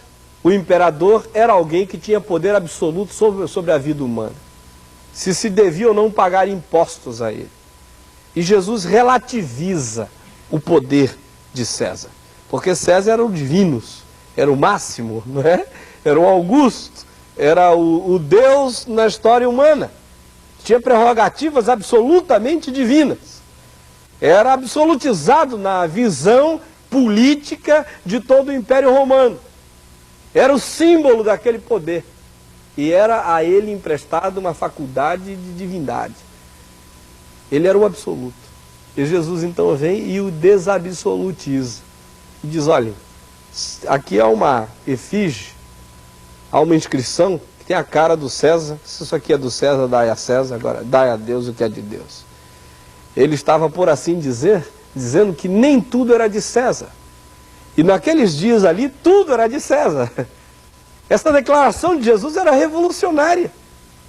o imperador, era alguém que tinha poder absoluto sobre a vida humana. Se devia ou não pagar impostos a ele. E Jesus relativiza o poder de César. Porque César era o divinos, era o máximo, não é? Era o Augusto, era o Deus na história humana. Tinha prerrogativas absolutamente divinas. Era absolutizado na visão política de todo o Império Romano. Era o símbolo daquele poder. E era a ele emprestado uma faculdade de divindade. Ele era o absoluto. E Jesus então vem e o desabsolutiza. E diz, olha, aqui há uma efígie, há uma inscrição que tem a cara do César. Se isso aqui é do César, dai a César, agora dai a Deus o que é de Deus. Ele estava, por assim dizer, dizendo que nem tudo era de César. E naqueles dias ali, tudo era de César. Essa declaração de Jesus era revolucionária.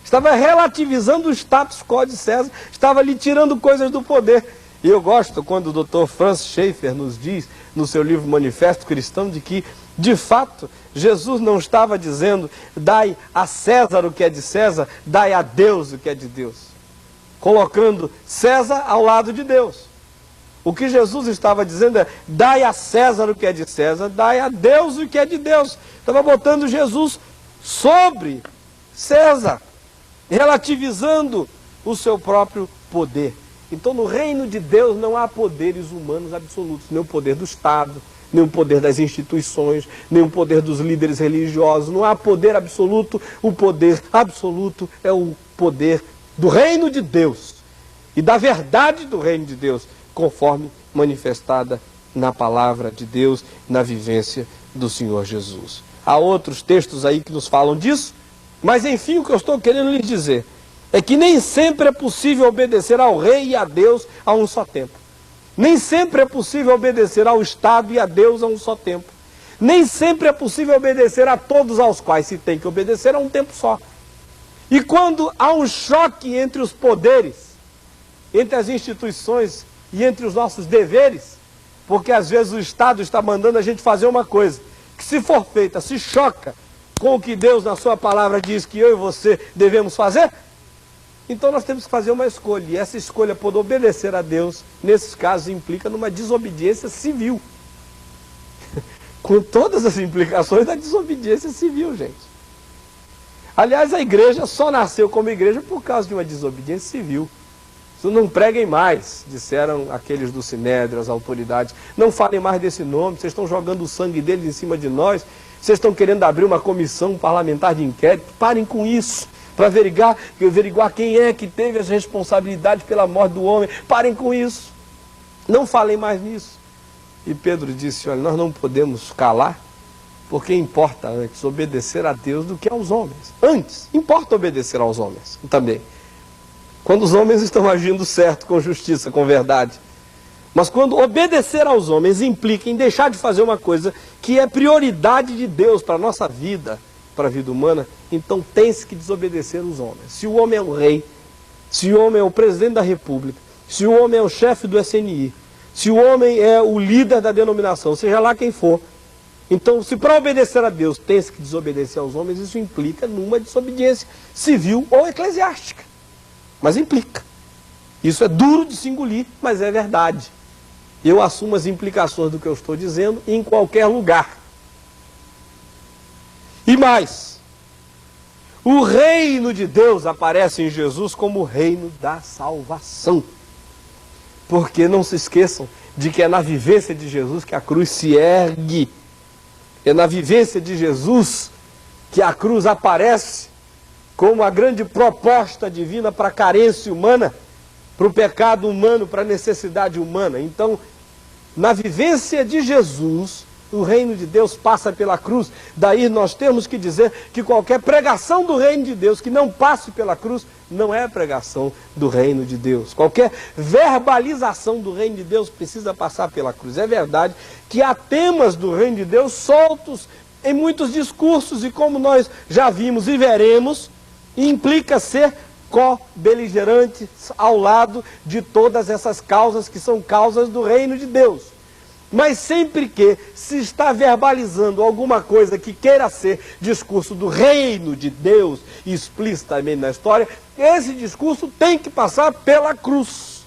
Estava relativizando o status quo de César, estava lhe tirando coisas do poder. E eu gosto quando o Dr. Francis Schaeffer nos diz, no seu livro Manifesto Cristão, de que, de fato, Jesus não estava dizendo, dai a César o que é de César, dai a Deus o que é de Deus. Colocando César ao lado de Deus. O que Jesus estava dizendo é, dai a César o que é de César, dai a Deus o que é de Deus. Estava botando Jesus sobre César, relativizando o seu próprio poder. Então, no reino de Deus não há poderes humanos absolutos, nem o poder do Estado, nem o poder das instituições, nem o poder dos líderes religiosos. Não há poder absoluto, o poder absoluto é o poder do reino de Deus e da verdade do reino de Deus, conforme manifestada na palavra de Deus, na vivência do Senhor Jesus. Há outros textos aí que nos falam disso, mas enfim, o que eu estou querendo lhes dizer é que nem sempre é possível obedecer ao rei e a Deus a um só tempo. Nem sempre é possível obedecer ao Estado e a Deus a um só tempo. Nem sempre é possível obedecer a todos aos quais se tem que obedecer a um tempo só. E quando há um choque entre os poderes, entre as instituições e entre os nossos deveres, porque às vezes o Estado está mandando a gente fazer uma coisa que, se for feita, se choca com o que Deus na sua palavra diz que eu e você devemos fazer, então nós temos que fazer uma escolha. E essa escolha por obedecer a Deus, nesses casos, implica numa desobediência civil. Com todas as implicações da desobediência civil, gente. Aliás, a igreja só nasceu como igreja por causa de uma desobediência civil. Não preguem mais, disseram aqueles do Sinédrio, as autoridades. Não falem mais desse nome, vocês estão jogando o sangue deles em cima de nós. Vocês estão querendo abrir uma comissão parlamentar de inquérito. Parem com isso, para averiguar quem é que teve as responsabilidades pela morte do homem. Parem com isso. Não falem mais nisso. E Pedro disse, olha, nós não podemos calar, porque importa antes obedecer a Deus do que aos homens. Antes, importa obedecer aos homens também. Quando os homens estão agindo certo, com justiça, com verdade. Mas quando obedecer aos homens implica em deixar de fazer uma coisa que é prioridade de Deus para a nossa vida, para a vida humana, então tem-se que desobedecer os homens. Se o homem é o rei, se o homem é o presidente da república, se o homem é o chefe do SNI, se o homem é o líder da denominação, seja lá quem for, então se para obedecer a Deus tem-se que desobedecer aos homens, isso implica numa desobediência civil ou eclesiástica. Mas implica. Isso é duro de se engolir, mas é verdade. Eu assumo as implicações do que eu estou dizendo em qualquer lugar. E mais, o reino de Deus aparece em Jesus como o reino da salvação. Porque não se esqueçam de que é na vivência de Jesus que a cruz se ergue. É na vivência de Jesus que a cruz aparece como a grande proposta divina para a carência humana, para o pecado humano, para a necessidade humana. Então, na vivência de Jesus, o reino de Deus passa pela cruz. Daí nós temos que dizer que qualquer pregação do reino de Deus que não passe pela cruz não é pregação do reino de Deus. Qualquer verbalização do reino de Deus precisa passar pela cruz. É verdade que há temas do reino de Deus soltos em muitos discursos e, como nós já vimos e veremos, implica ser co-beligerante ao lado de todas essas causas que são causas do reino de Deus. Mas sempre que se está verbalizando alguma coisa que queira ser discurso do reino de Deus, explicitamente na história, esse discurso tem que passar pela cruz.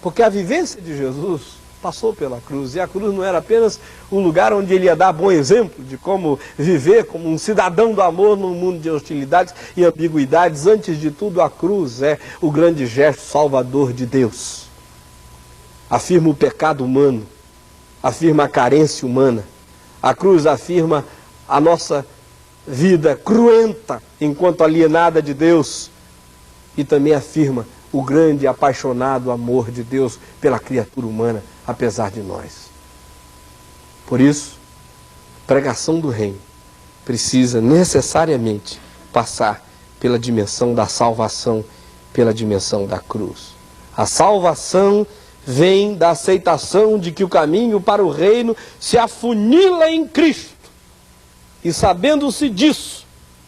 Porque a vivência de Jesus passou pela cruz, e a cruz não era apenas um lugar onde ele ia dar bom exemplo de como viver como um cidadão do amor num mundo de hostilidades e ambiguidades. Antes de tudo, a cruz é o grande gesto salvador de Deus. Afirma o pecado humano, afirma a carência humana. A cruz afirma a nossa vida cruenta enquanto alienada de Deus, e também afirma o grande e apaixonado amor de Deus pela criatura humana, apesar de nós. Por isso, a pregação do reino precisa necessariamente passar pela dimensão da salvação, pela dimensão da cruz. A salvação vem da aceitação de que o caminho para o reino se afunila em Cristo. E sabendo-se disso,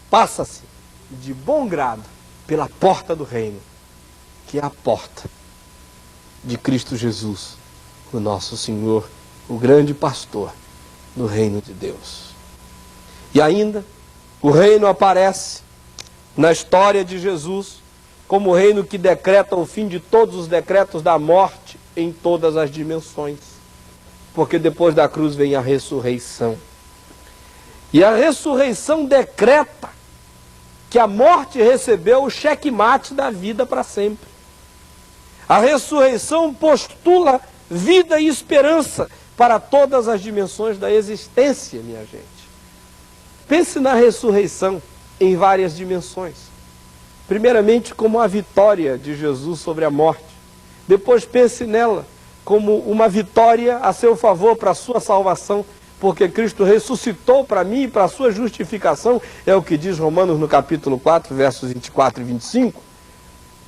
passa-se de bom grado pela porta do reino, que é a porta de Cristo Jesus, o nosso Senhor, o grande pastor do reino de Deus. E ainda, o reino aparece na história de Jesus como o reino que decreta o fim de todos os decretos da morte em todas as dimensões. Porque depois da cruz vem a ressurreição. E a ressurreição decreta que a morte recebeu o checkmate da vida para sempre. A ressurreição postula vida e esperança para todas as dimensões da existência, minha gente. Pense na ressurreição em várias dimensões. Primeiramente, como a vitória de Jesus sobre a morte. Depois pense nela como uma vitória a seu favor para a sua salvação, porque Cristo ressuscitou para mim e para a sua justificação, é o que diz Romanos no capítulo 4, versos 24 e 25.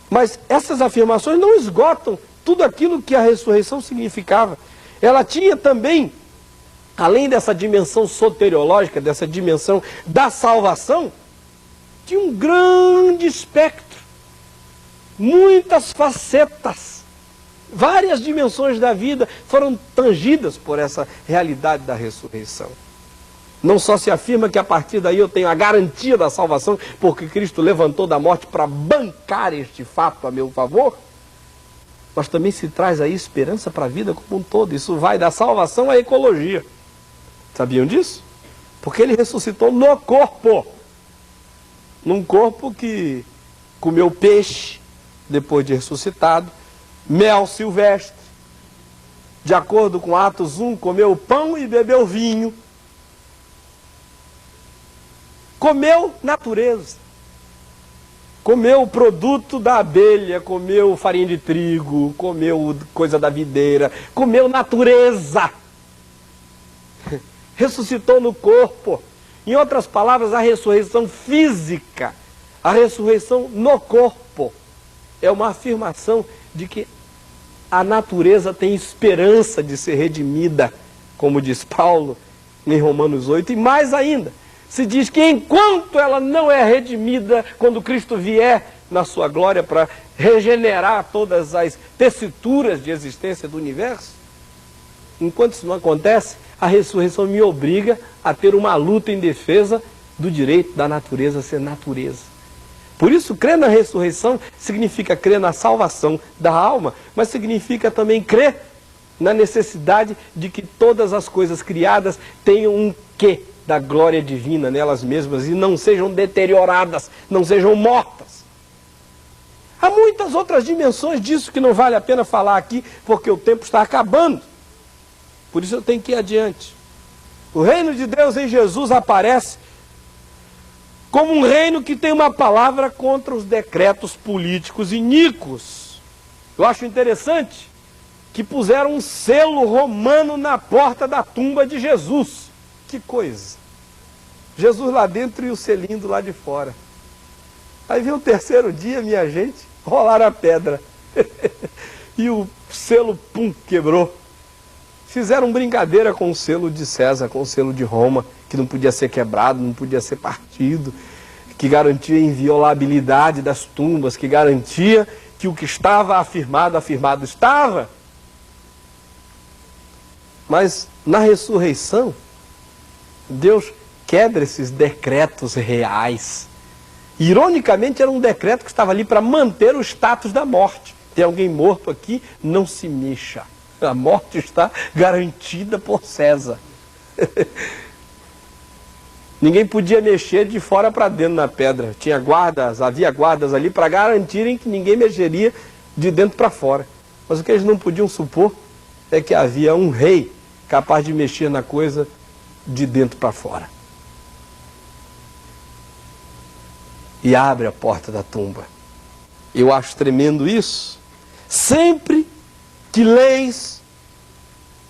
Mas essas afirmações não esgotam tudo aquilo que a ressurreição significava. Ela tinha também, além dessa dimensão soteriológica, dessa dimensão da salvação, tinha um grande espectro, muitas facetas, várias dimensões da vida foram tangidas por essa realidade da ressurreição. Não só se afirma que a partir daí eu tenho a garantia da salvação, porque Cristo levantou da morte para bancar este fato a meu favor, mas também se traz aí esperança para a vida como um todo. Isso vai da salvação à ecologia. Sabiam disso? Porque ele ressuscitou no corpo. Num corpo que comeu peixe depois de ressuscitado, mel silvestre. De acordo com Atos 1, comeu pão e bebeu vinho. Comeu natureza. Comeu o produto da abelha, comeu farinha de trigo, comeu coisa da videira, comeu natureza. Ressuscitou no corpo. Em outras palavras, a ressurreição física, a ressurreição no corpo, é uma afirmação de que a natureza tem esperança de ser redimida, como diz Paulo em Romanos 8, e mais ainda, se diz que enquanto ela não é redimida, quando Cristo vier na sua glória para regenerar todas as tessituras de existência do universo, enquanto isso não acontece, a ressurreição me obriga a ter uma luta em defesa do direito da natureza a ser natureza. Por isso, crer na ressurreição significa crer na salvação da alma, mas significa também crer na necessidade de que todas as coisas criadas tenham um quê da glória divina nelas mesmas e não sejam deterioradas, não sejam mortas. Há muitas outras dimensões disso que não vale a pena falar aqui, porque o tempo está acabando. Por isso eu tenho que ir adiante. O reino de Deus em Jesus aparece como um reino que tem uma palavra contra os decretos políticos iníquos. Eu acho interessante que puseram um selo romano na porta da tumba de Jesus. Que coisa! Jesus lá dentro e o selinho do lado de fora. Aí veio o terceiro dia, minha gente, rolaram a pedra. E o selo, pum, quebrou. Fizeram brincadeira com o selo de César, com o selo de Roma, que não podia ser quebrado, não podia ser partido, que garantia a inviolabilidade das tumbas, que garantia que o que estava afirmado, afirmado estava. Mas na ressurreição, Deus quebra esses decretos reais. Ironicamente, era um decreto que estava ali para manter o status da morte. Tem alguém morto aqui, não se mexa. A morte está garantida por César. Ninguém podia mexer de fora para dentro na pedra. Tinha guardas, havia guardas ali para garantirem que ninguém mexeria de dentro para fora. Mas o que eles não podiam supor é que havia um rei capaz de mexer na coisa de dentro para fora. E abre a porta da tumba. Eu acho tremendo isso. Sempre que leis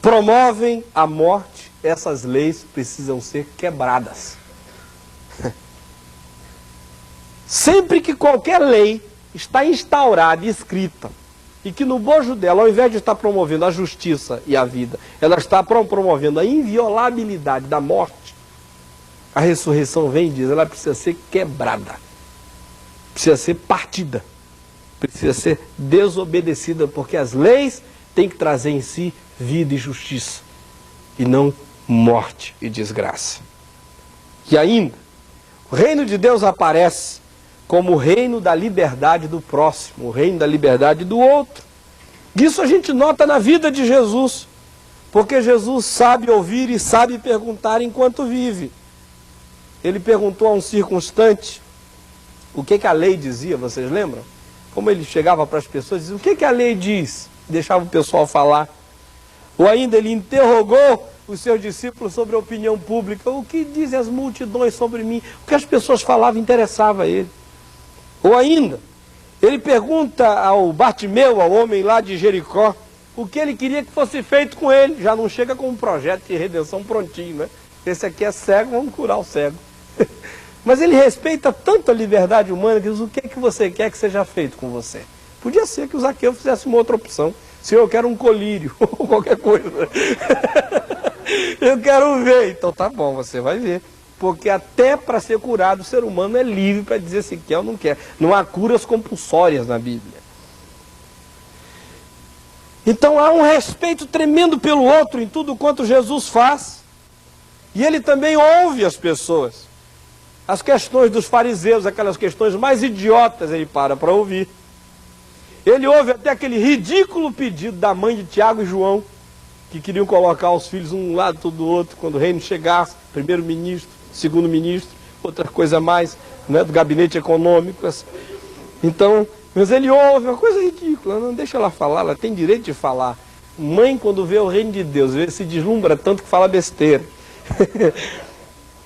promovem a morte, essas leis precisam ser quebradas. Sempre que qualquer lei está instaurada e escrita, e que no bojo dela, ao invés de estar promovendo a justiça e a vida, ela está promovendo a inviolabilidade da morte, a ressurreição vem e diz, ela precisa ser quebrada, precisa ser partida, precisa ser desobedecida, porque as leis têm que trazer em si vida e justiça, e não morte e desgraça. E ainda, o reino de Deus aparece como o reino da liberdade do próximo, o reino da liberdade do outro. Isso a gente nota na vida de Jesus, porque Jesus sabe ouvir e sabe perguntar enquanto vive. Ele perguntou a um circunstante o que a lei dizia, vocês lembram? Como ele chegava para as pessoas e dizia, o que a lei diz? Deixava o pessoal falar. Ou ainda ele interrogou os seus discípulos sobre a opinião pública. O que dizem as multidões sobre mim? O que as pessoas falavam interessava a ele. Ou ainda, ele pergunta ao Bartimeu, ao homem lá de Jericó, o que ele queria que fosse feito com ele. Já não chega com um projeto de redenção prontinho, né? Esse aqui é cego, vamos curar o cego. Mas ele respeita tanto a liberdade humana que diz: o que é que você quer que seja feito com você? Podia ser que o Zaqueu fizesse uma outra opção. Se eu quero um colírio, ou qualquer coisa. Eu quero ver. Então tá bom, você vai ver. Porque até para ser curado, o ser humano é livre para dizer se quer ou não quer. Não há curas compulsórias na Bíblia. Então há um respeito tremendo pelo outro em tudo quanto Jesus faz. E ele também ouve as pessoas. As questões dos fariseus, aquelas questões mais idiotas, ele para ouvir. Ele ouve até aquele ridículo pedido da mãe de Tiago e João, que queriam colocar os filhos um lado do outro, quando o reino chegasse, primeiro-ministro, segundo-ministro, outra coisa mais, né, do gabinete econômico. Assim. Então, mas ele ouve, uma coisa ridícula, não deixa ela falar, ela tem direito de falar. Mãe, quando vê o reino de Deus, se deslumbra tanto que fala besteira.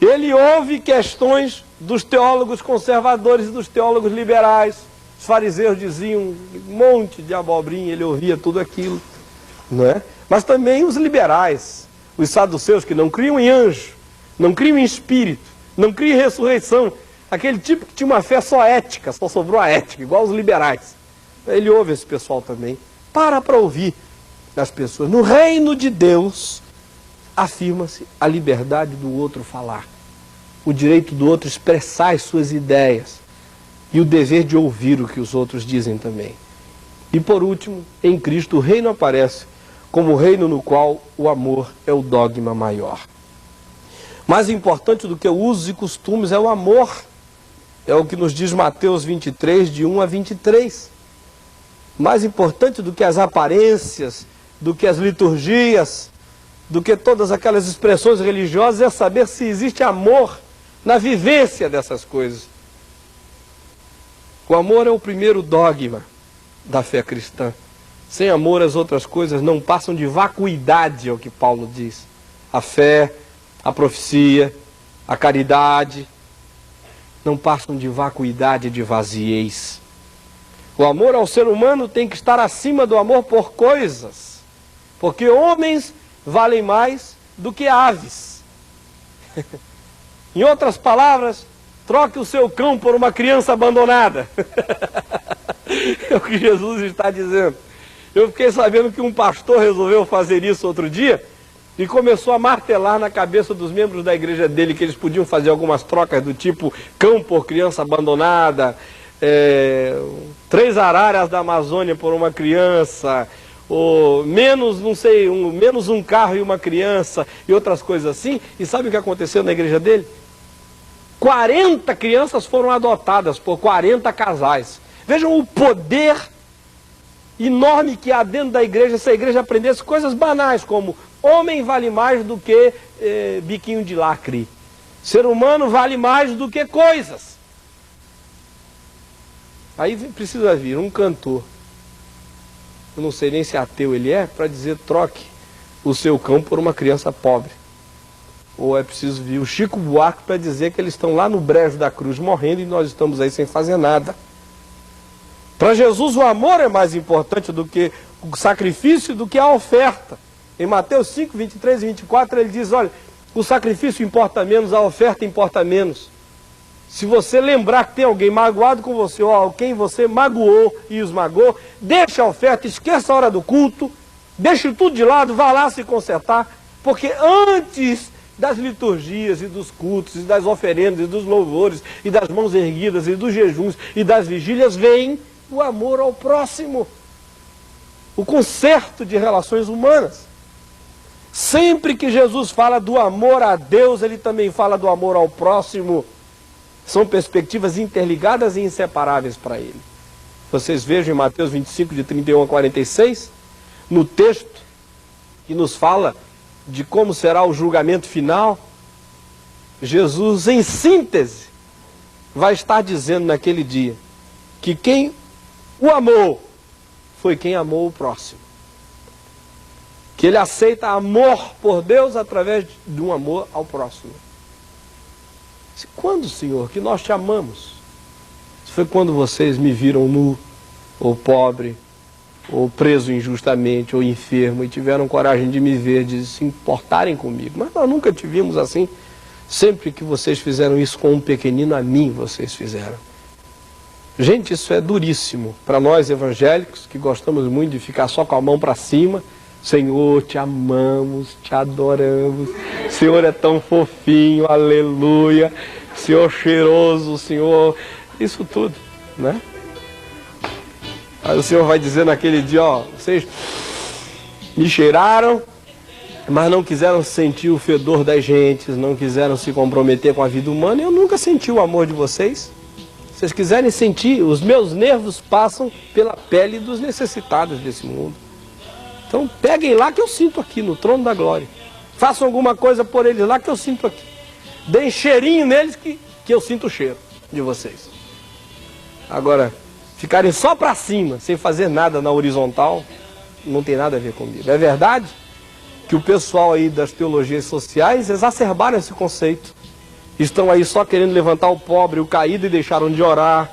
Ele ouve questões dos teólogos conservadores e dos teólogos liberais. Os fariseus diziam um monte de abobrinha, ele ouvia tudo aquilo, não é? Mas também os liberais, os saduceus que não criam em anjo, não criam em espírito, não criam em ressurreição, aquele tipo que tinha uma fé só ética, só sobrou a ética, igual os liberais. Ele ouve esse pessoal também, para ouvir as pessoas. No reino de Deus, afirma-se a liberdade do outro falar, o direito do outro expressar as suas ideias e o dever de ouvir o que os outros dizem também. E por último, em Cristo o reino aparece como o reino no qual o amor é o dogma maior. Mais importante do que usos e costumes é o amor. É o que nos diz Mateus 23, de 1 a 23. Mais importante do que as aparências, do que as liturgias, do que todas aquelas expressões religiosas, é saber se existe amor na vivência dessas coisas. O amor é o primeiro dogma da fé cristã. Sem amor as outras coisas não passam de vacuidade, é o que Paulo diz. A fé, a profecia, a caridade, não passam de vacuidade e de vaziez. O amor ao ser humano tem que estar acima do amor por coisas, porque homens valem mais do que aves. Em outras palavras, troque o seu cão por uma criança abandonada. É o que Jesus está dizendo. Eu fiquei sabendo que um pastor resolveu fazer isso outro dia e começou a martelar na cabeça dos membros da igreja dele que eles podiam fazer algumas trocas do tipo cão por criança abandonada, 3 araras da Amazônia por uma criança, ou menos, não sei, menos um carro e uma criança e outras coisas assim. E sabe o que aconteceu na igreja dele? 40 crianças foram adotadas por 40 casais. Vejam o poder enorme que há dentro da igreja, se a igreja aprendesse coisas banais, como homem vale mais do que biquinho de lacre. Ser humano vale mais do que coisas. Aí precisa vir um cantor, eu não sei nem se ateu ele é, para dizer troque o seu cão por uma criança pobre. Ou é preciso vir o Chico Buarque para dizer que eles estão lá no brejo da cruz morrendo e nós estamos aí sem fazer nada. Para Jesus o amor é mais importante do que o sacrifício, do que a oferta. Em Mateus 5, 23 e 24 ele diz, olha, o sacrifício importa menos, a oferta importa menos. Se você lembrar que tem alguém magoado com você, ou quem você magoou e esmagou, deixa a oferta, esqueça a hora do culto, deixe tudo de lado, vá lá se consertar, porque antes das liturgias e dos cultos, e das oferendas, e dos louvores, e das mãos erguidas, e dos jejuns, e das vigílias, vem o amor ao próximo, o conserto de relações humanas. Sempre que Jesus fala do amor a Deus, ele também fala do amor ao próximo. São perspectivas interligadas e inseparáveis para ele. Vocês vejam em Mateus 25, de 31 a 46, no texto que nos fala de como será o julgamento final, Jesus, em síntese, vai estar dizendo naquele dia que quem o amou foi quem amou o próximo. Que ele aceita amor por Deus através de um amor ao próximo. Quando, Senhor, que nós te amamos? Foi quando vocês me viram nu, ou pobre, ou preso injustamente, ou enfermo, e tiveram coragem de me ver, de se importarem comigo. Mas nós nunca te vimos assim. Sempre que vocês fizeram isso com um pequenino, a mim vocês fizeram. Gente, isso é duríssimo para nós evangélicos, que gostamos muito de ficar só com a mão para cima. Senhor, te amamos, te adoramos. Senhor é tão fofinho, aleluia. Senhor cheiroso, Senhor... Isso tudo, né? Aí o Senhor vai dizer naquele dia, ó, vocês me cheiraram, mas não quiseram sentir o fedor das gentes, não quiseram se comprometer com a vida humana. Eu nunca senti o amor de vocês. Se vocês quiserem sentir, os meus nervos passam pela pele dos necessitados desse mundo. Então peguem lá que eu sinto aqui, no trono da glória. Façam alguma coisa por eles lá que eu sinto aqui. Deem cheirinho neles que eu sinto o cheiro de vocês. Agora, ficarem só para cima, sem fazer nada na horizontal, não tem nada a ver comigo. É verdade que o pessoal aí das teologias sociais exacerbaram esse conceito. Estão aí só querendo levantar o pobre, o caído, e deixaram de orar,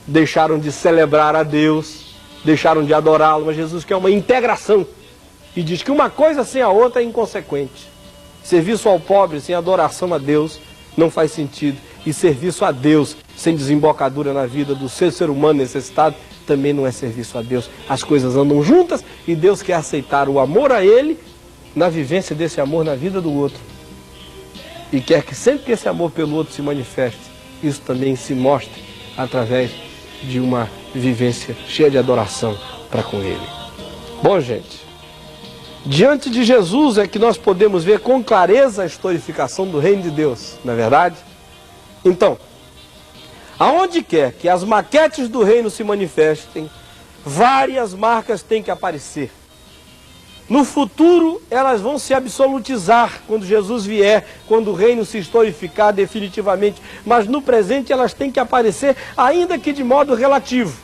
deixaram de celebrar a Deus, deixaram de adorá-lo. Mas Jesus quer uma integração e diz que uma coisa sem a outra é inconsequente. Serviço ao pobre sem adoração a Deus não faz sentido. E serviço a Deus sem desembocadura na vida do ser humano necessitado também não é serviço a Deus. As coisas andam juntas e Deus quer aceitar o amor a Ele na vivência desse amor na vida do outro. E quer que sempre que esse amor pelo outro se manifeste, isso também se mostre através de uma vivência cheia de adoração para com Ele. Bom, gente, diante de Jesus é que nós podemos ver com clareza a historificação do reino de Deus, não é verdade? Então, aonde quer que as maquetes do reino se manifestem, várias marcas têm que aparecer. No futuro, elas vão se absolutizar quando Jesus vier, quando o reino se historificar definitivamente. Mas no presente, elas têm que aparecer, ainda que de modo relativo.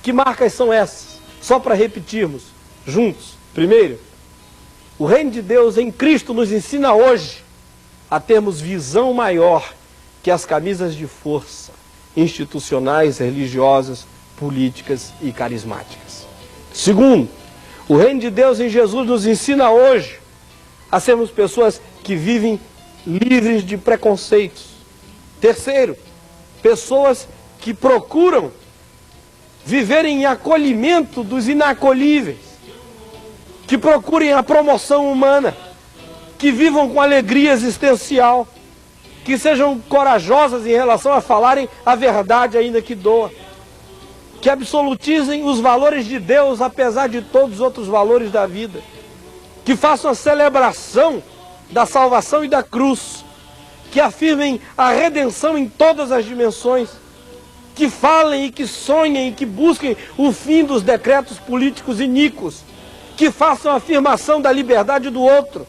Que marcas são essas? Só para repetirmos juntos. Primeiro, o reino de Deus em Cristo nos ensina hoje a termos visão maior que as camisas de força institucionais, religiosas, políticas e carismáticas. Segundo, o reino de Deus em Jesus nos ensina hoje a sermos pessoas que vivem livres de preconceitos. Terceiro, pessoas que procuram viver em acolhimento dos inacolhíveis, que procurem a promoção humana, que vivam com alegria existencial, que sejam corajosas em relação a falarem a verdade ainda que doa, que absolutizem os valores de Deus apesar de todos os outros valores da vida, que façam a celebração da salvação e da cruz, que afirmem a redenção em todas as dimensões, que falem e que sonhem e que busquem o fim dos decretos políticos iníquos, que façam a afirmação da liberdade do outro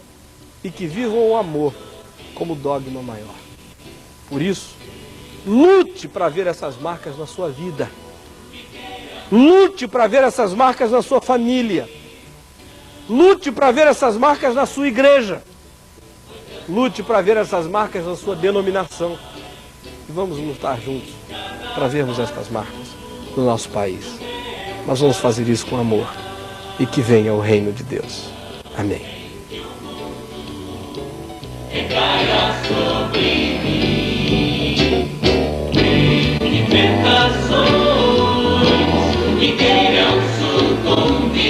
e que vivam o amor como dogma maior. Por isso, lute para ver essas marcas na sua vida. Lute para ver essas marcas na sua família. Lute para ver essas marcas na sua igreja. Lute para ver essas marcas na sua denominação. E vamos lutar juntos para vermos estas marcas no nosso país. Nós vamos fazer isso com amor. E que venha o reino de Deus. Amém. Sobre mim, tentações que queiram sucumbir.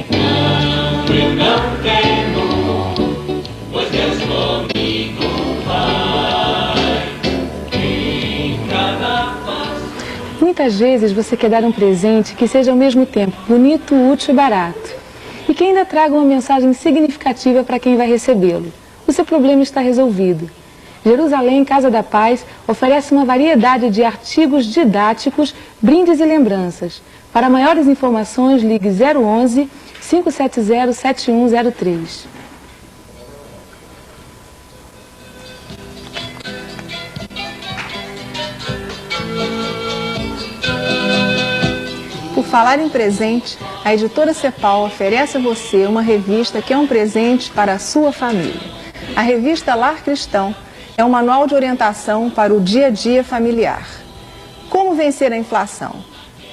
Não, eu não temo, pois Deus comigo vai. Em cada passo. Muitas vezes você quer dar um presente que seja ao mesmo tempo bonito, útil e barato. E que ainda traga uma mensagem significativa para quem vai recebê-lo. O seu problema está resolvido. Jerusalém Casa da Paz oferece uma variedade de artigos didáticos, brindes e lembranças. Para maiores informações, ligue 011 570 7103. Por falar em presente, a editora Cepal oferece a você uma revista que é um presente para a sua família. A revista Lar Cristão é um manual de orientação para o dia a dia familiar. Como vencer a inflação?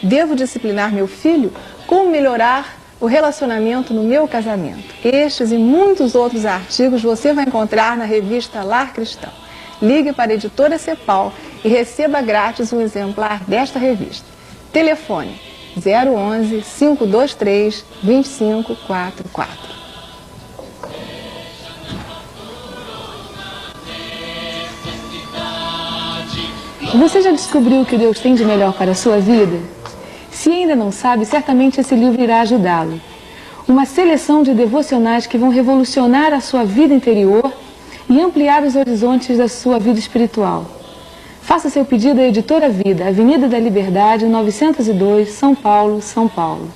Devo disciplinar meu filho? Como melhorar o relacionamento no meu casamento? Estes e muitos outros artigos você vai encontrar na revista Lar Cristão. Ligue para a editora Cepal e receba grátis um exemplar desta revista. Telefone 011 523 2544. Você já descobriu o que Deus tem de melhor para a sua vida? Se ainda não sabe, certamente esse livro irá ajudá-lo. Uma seleção de devocionais que vão revolucionar a sua vida interior e ampliar os horizontes da sua vida espiritual. Faça seu pedido à Editora Vida, Avenida da Liberdade, 902, São Paulo, São Paulo.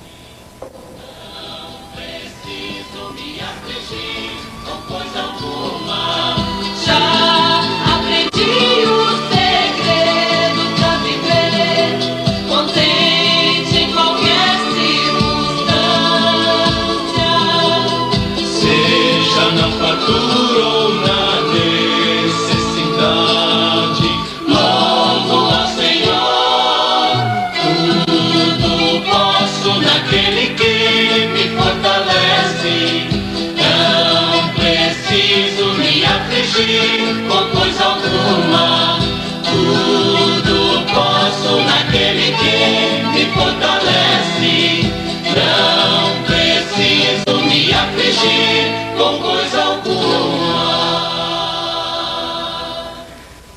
Com coisa alguma, tudo posso naquele que me fortalece. Não preciso me afligir com coisa alguma.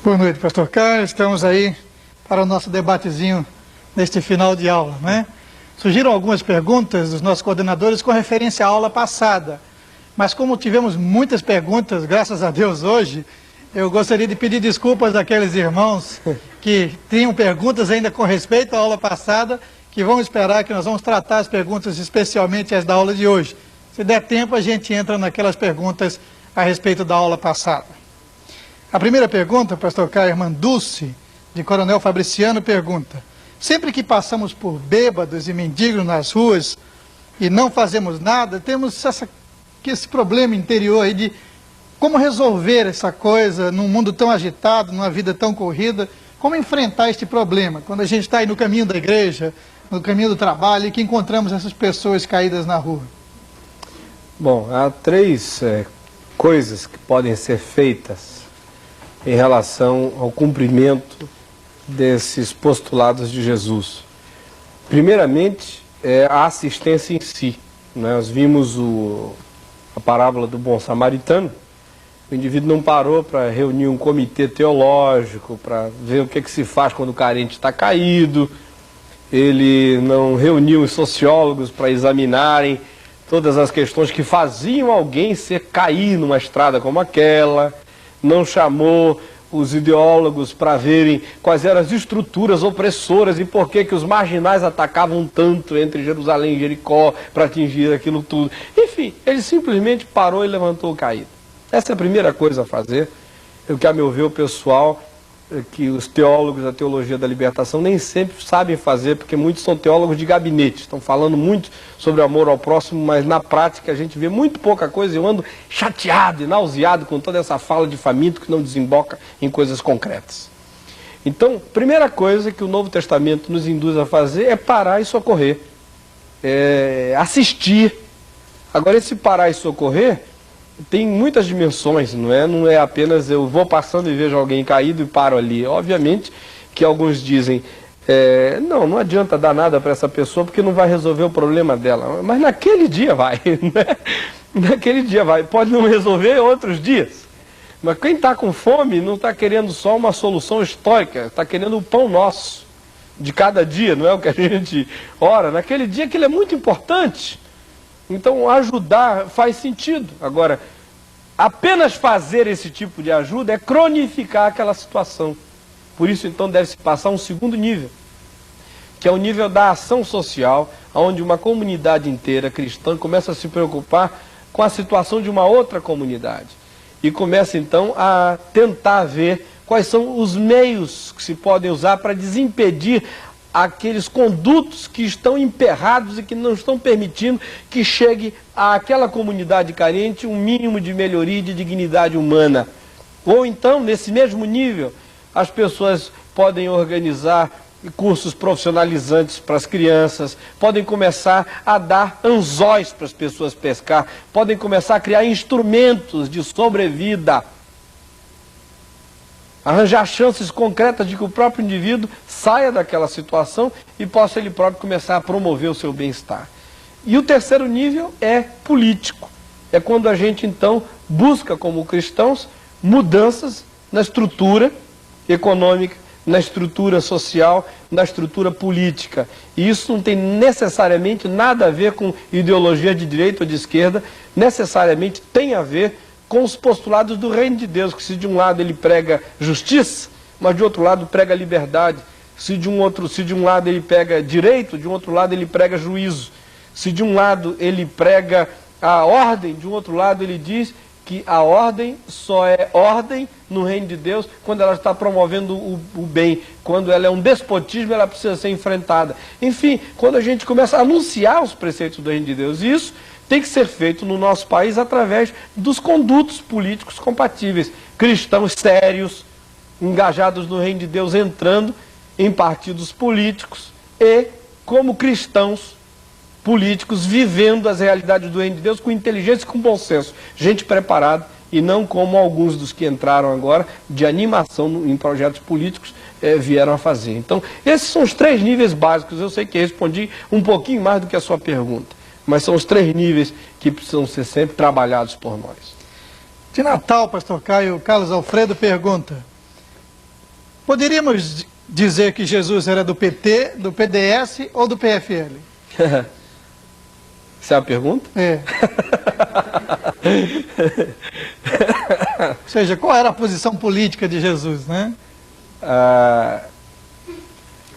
Boa noite, pastor Carlos. Estamos aí para o nosso debatezinho neste final de aula, né? Surgiram algumas perguntas dos nossos coordenadores com referência à aula passada. Mas como tivemos muitas perguntas, graças a Deus, hoje, eu gostaria de pedir desculpas daqueles irmãos que tinham perguntas ainda com respeito à aula passada, que vão esperar que nós vamos tratar as perguntas, especialmente as da aula de hoje. Se der tempo, a gente entra naquelas perguntas a respeito da aula passada. A primeira pergunta, pastor Caio, irmã Dulce, de Coronel Fabriciano, pergunta: sempre que passamos por bêbados e mendigos nas ruas e não fazemos nada, temos esse problema interior aí de como resolver essa coisa num mundo tão agitado, numa vida tão corrida, como enfrentar este problema quando a gente está aí no caminho da igreja, no caminho do trabalho e que encontramos essas pessoas caídas na rua. Bom, há três coisas que podem ser feitas em relação ao cumprimento desses postulados de Jesus. Primeiramente, é a assistência em si. Nós vimos a parábola do bom samaritano. O indivíduo não parou para reunir um comitê teológico, para ver o que se faz quando o carente está caído. Ele não reuniu os sociólogos para examinarem todas as questões que faziam alguém cair numa estrada como aquela. Não chamou os ideólogos para verem quais eram as estruturas opressoras e por que os marginais atacavam tanto entre Jerusalém e Jericó para atingir aquilo tudo. Enfim, ele simplesmente parou e levantou o caído. Essa é a primeira coisa a fazer. O que, a meu ver, o pessoal, que os teólogos da teologia da libertação nem sempre sabem fazer, porque muitos são teólogos de gabinete, estão falando muito sobre o amor ao próximo, mas na prática a gente vê muito pouca coisa. Eu ando chateado e nauseado com toda essa fala de faminto que não desemboca em coisas concretas. Então, primeira coisa que o Novo Testamento nos induz a fazer é parar e socorrer, assistir. Agora, esse parar e socorrer tem muitas dimensões, não é apenas eu vou passando e vejo alguém caído e paro ali. Obviamente que alguns dizem, não adianta dar nada para essa pessoa porque não vai resolver o problema dela. Mas naquele dia vai, né? Naquele dia vai. Pode não resolver outros dias. Mas quem está com fome não está querendo só uma solução histórica, está querendo o pão nosso de cada dia, não é o que a gente ora. Naquele dia aquilo é muito importante. Então, ajudar faz sentido. Agora, apenas fazer esse tipo de ajuda é cronificar aquela situação. Por isso, então, deve-se passar um segundo nível, que é o nível da ação social, onde uma comunidade inteira cristã começa a se preocupar com a situação de uma outra comunidade. E começa, então, a tentar ver quais são os meios que se podem usar para desimpedir aqueles condutos que estão emperrados e que não estão permitindo que chegue àquela comunidade carente um mínimo de melhoria e de dignidade humana. Ou então, nesse mesmo nível, as pessoas podem organizar cursos profissionalizantes para as crianças, podem começar a dar anzóis para as pessoas pescar, podem começar a criar instrumentos de sobrevida, arranjar chances concretas de que o próprio indivíduo saia daquela situação e possa ele próprio começar a promover o seu bem-estar. E o terceiro nível é político. É quando a gente, então, busca, como cristãos, mudanças na estrutura econômica, na estrutura social, na estrutura política. E isso não tem necessariamente nada a ver com ideologia de direita ou de esquerda, necessariamente tem a ver com os postulados do reino de Deus, que se de um lado ele prega justiça, mas de outro lado prega liberdade, se de um lado ele prega direito, de um outro lado ele prega juízo, se de um lado ele prega a ordem, de um outro lado ele diz que a ordem só é ordem no reino de Deus quando ela está promovendo o bem. Quando ela é um despotismo, ela precisa ser enfrentada. Enfim, quando a gente começa a anunciar os preceitos do reino de Deus, isso tem que ser feito no nosso país através dos condutos políticos compatíveis. Cristãos sérios, engajados no reino de Deus, entrando em partidos políticos e, como cristãos políticos, vivendo as realidades do reino de Deus com inteligência e com bom senso. Gente preparada e não como alguns dos que entraram agora de animação em projetos políticos vieram a fazer. Então, esses são os 3 níveis básicos. Eu sei que respondi um pouquinho mais do que a sua pergunta, mas são os 3 níveis que precisam ser sempre trabalhados por nós. De Natal, pastor Caio, Carlos Alfredo pergunta: poderíamos dizer que Jesus era do PT, do PDS ou do PFL? Essa é a pergunta? É. Ou seja, qual era a posição política de Jesus, né?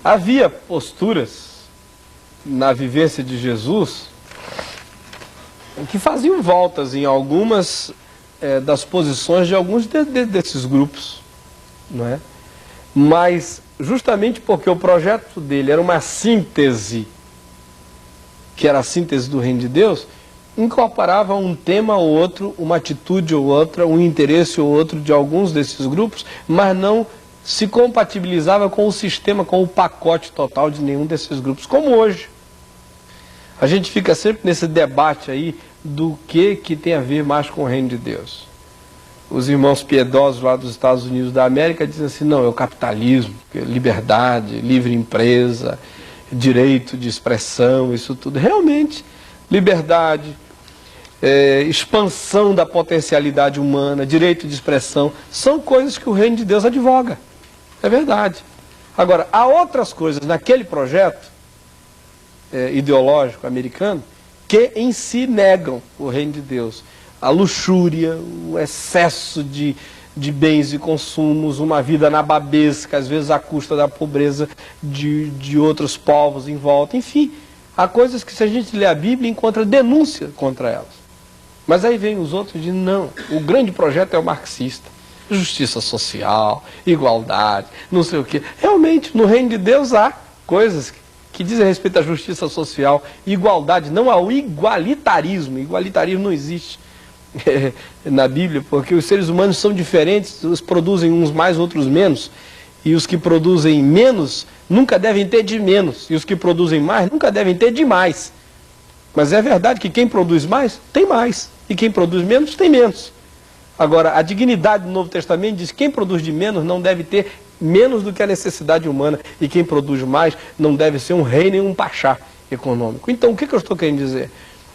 Havia posturas na vivência de Jesus que faziam voltas em algumas das posições de alguns desses grupos, não é? Mas justamente porque o projeto dele era uma síntese, que era a síntese do reino de Deus, incorporava um tema ou outro, uma atitude ou outra, um interesse ou outro de alguns desses grupos, mas não se compatibilizava com o sistema, com o pacote total de nenhum desses grupos, como hoje. A gente fica sempre nesse debate aí do que tem a ver mais com o reino de Deus. Os irmãos piedosos lá dos Estados Unidos da América dizem assim: não, é o capitalismo, liberdade, livre empresa, direito de expressão, isso tudo. Realmente, liberdade, expansão da potencialidade humana, direito de expressão, são coisas que o reino de Deus advoga. É verdade. Agora, há outras coisas naquele projeto ideológico americano que em si negam o reino de Deus. A luxúria, o excesso de bens e consumos, uma vida nababesca, às vezes à custa da pobreza de outros povos em volta. Enfim, há coisas que, se a gente lê a Bíblia, encontra denúncia contra elas. Mas aí vem os outros e dizem: não, o grande projeto é o marxista. Justiça social, igualdade, não sei o quê. Realmente, no reino de Deus há coisas que dizem respeito à justiça social, igualdade, não ao igualitarismo. Igualitarismo não existe na Bíblia, porque os seres humanos são diferentes, uns produzem uns mais, outros menos, e os que produzem menos nunca devem ter de menos, e os que produzem mais nunca devem ter de mais. Mas é verdade que quem produz mais, tem mais, e quem produz menos, tem menos. Agora, a dignidade do Novo Testamento diz que quem produz de menos não deve ter menos do que a necessidade humana, e quem produz mais não deve ser um rei nem um pachá econômico. Então, o que eu estou querendo dizer?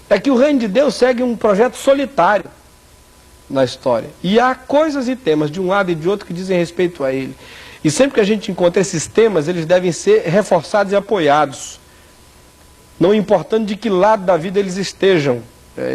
É que o reino de Deus segue um projeto solitário na história. E há coisas e temas de um lado e de outro que dizem respeito a ele. E sempre que a gente encontra esses temas, eles devem ser reforçados e apoiados. Não importando de que lado da vida eles estejam,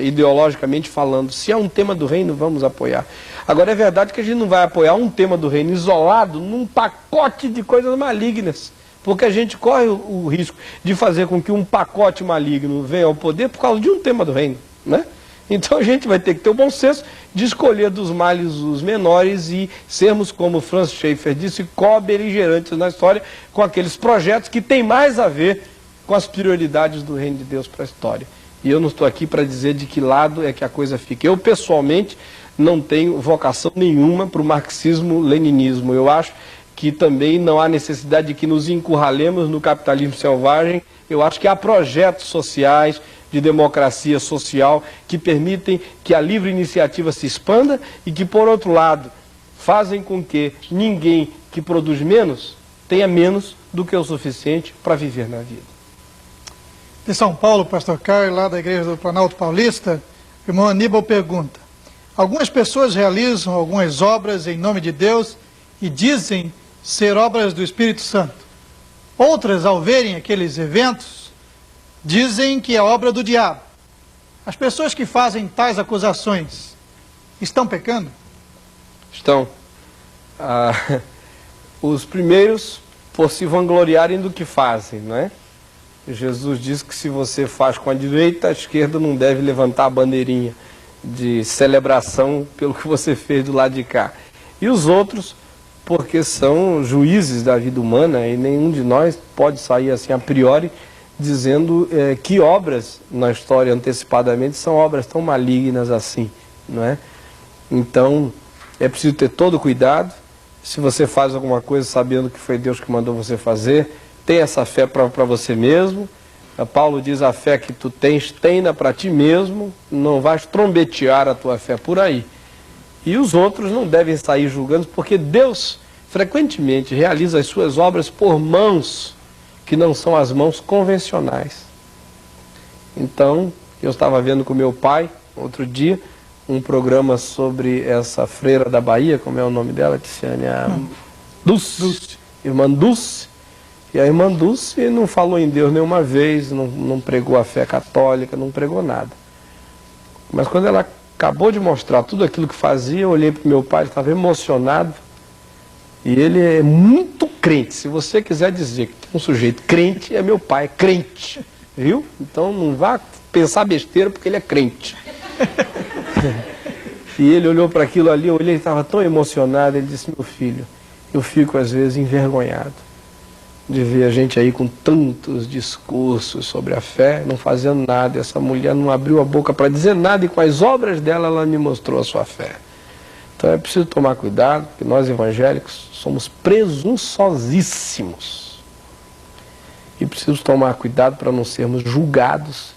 ideologicamente falando. Se é um tema do reino, vamos apoiar. Agora, é verdade que a gente não vai apoiar um tema do reino isolado num pacote de coisas malignas. Porque a gente corre o risco de fazer com que um pacote maligno venha ao poder por causa de um tema do reino, né? Então a gente vai ter que ter o bom senso de escolher dos males os menores e sermos, como Francis Schaeffer disse, co-beligerantes na história com aqueles projetos que têm mais a ver com as prioridades do reino de Deus para a história. E eu não estou aqui para dizer de que lado é que a coisa fica. Eu, pessoalmente, não tenho vocação nenhuma para o marxismo-leninismo. Eu acho que também não há necessidade de que nos encurralemos no capitalismo selvagem. Eu acho que há projetos sociais, de democracia social, que permitem que a livre iniciativa se expanda e que, por outro lado, fazem com que ninguém que produz menos tenha menos do que o suficiente para viver na vida. De São Paulo, pastor Caio, lá da Igreja do Planalto Paulista, o irmão Aníbal pergunta: algumas pessoas realizam algumas obras em nome de Deus e dizem ser obras do Espírito Santo. Outras, ao verem aqueles eventos, dizem que é obra do diabo. As pessoas que fazem tais acusações estão pecando? Estão. Os primeiros, por se vangloriarem do que fazem, não é? Jesus diz que se você faz com a direita, a esquerda não deve levantar a bandeirinha de celebração pelo que você fez do lado de cá. E os outros, porque são juízes da vida humana, e nenhum de nós pode sair assim a priori dizendo que obras na história antecipadamente são obras tão malignas assim, não é? Então, é preciso ter todo cuidado. Se você faz alguma coisa sabendo que foi Deus que mandou você fazer, tenha essa fé para você mesmo. Paulo diz: a fé que tu tens, tenha para ti mesmo, não vais trombetear a tua fé por aí. E os outros não devem sair julgando, porque Deus frequentemente realiza as suas obras por mãos que não são as mãos convencionais. Então, eu estava vendo com meu pai, outro dia, um programa sobre essa freira da Bahia, como é o nome dela, Tiziane? Dulce. Irmã Dulce. E a irmã Dulce não falou em Deus nenhuma vez, não pregou a fé católica, não pregou nada. Mas quando ela acabou de mostrar tudo aquilo que fazia, eu olhei para o meu pai, ele estava emocionado. E ele é muito crente. Se você quiser dizer que um sujeito crente, é meu pai, crente. Viu? Então não vá pensar besteira, porque ele é crente. E ele olhou para aquilo ali, eu olhei, ele estava tão emocionado, ele disse: meu filho, eu fico às vezes envergonhado de ver a gente aí com tantos discursos sobre a fé, não fazendo nada. Essa mulher não abriu a boca para dizer nada, e com as obras dela, ela me mostrou a sua fé. Então é preciso tomar cuidado, porque nós evangélicos somos presunçosíssimos. E preciso tomar cuidado para não sermos julgados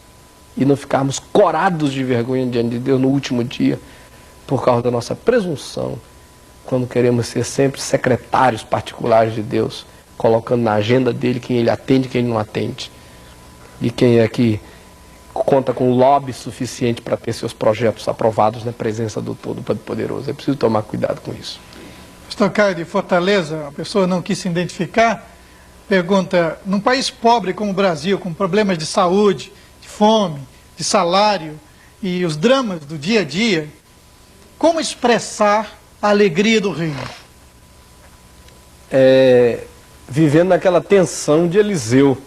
e não ficarmos corados de vergonha diante de Deus no último dia, por causa da nossa presunção, quando queremos ser sempre secretários particulares de Deus, colocando na agenda dele quem ele atende e quem ele não atende. E quem é que conta com lobby suficiente para ter seus projetos aprovados na presença do Todo-Poderoso. É preciso tomar cuidado com isso. Pastor Caio de Fortaleza, a pessoa não quis se identificar, pergunta: num país pobre como o Brasil, com problemas de saúde, de fome, de salário e os dramas do dia a dia, como expressar a alegria do reino? Vivendo naquela tensão de Eliseu.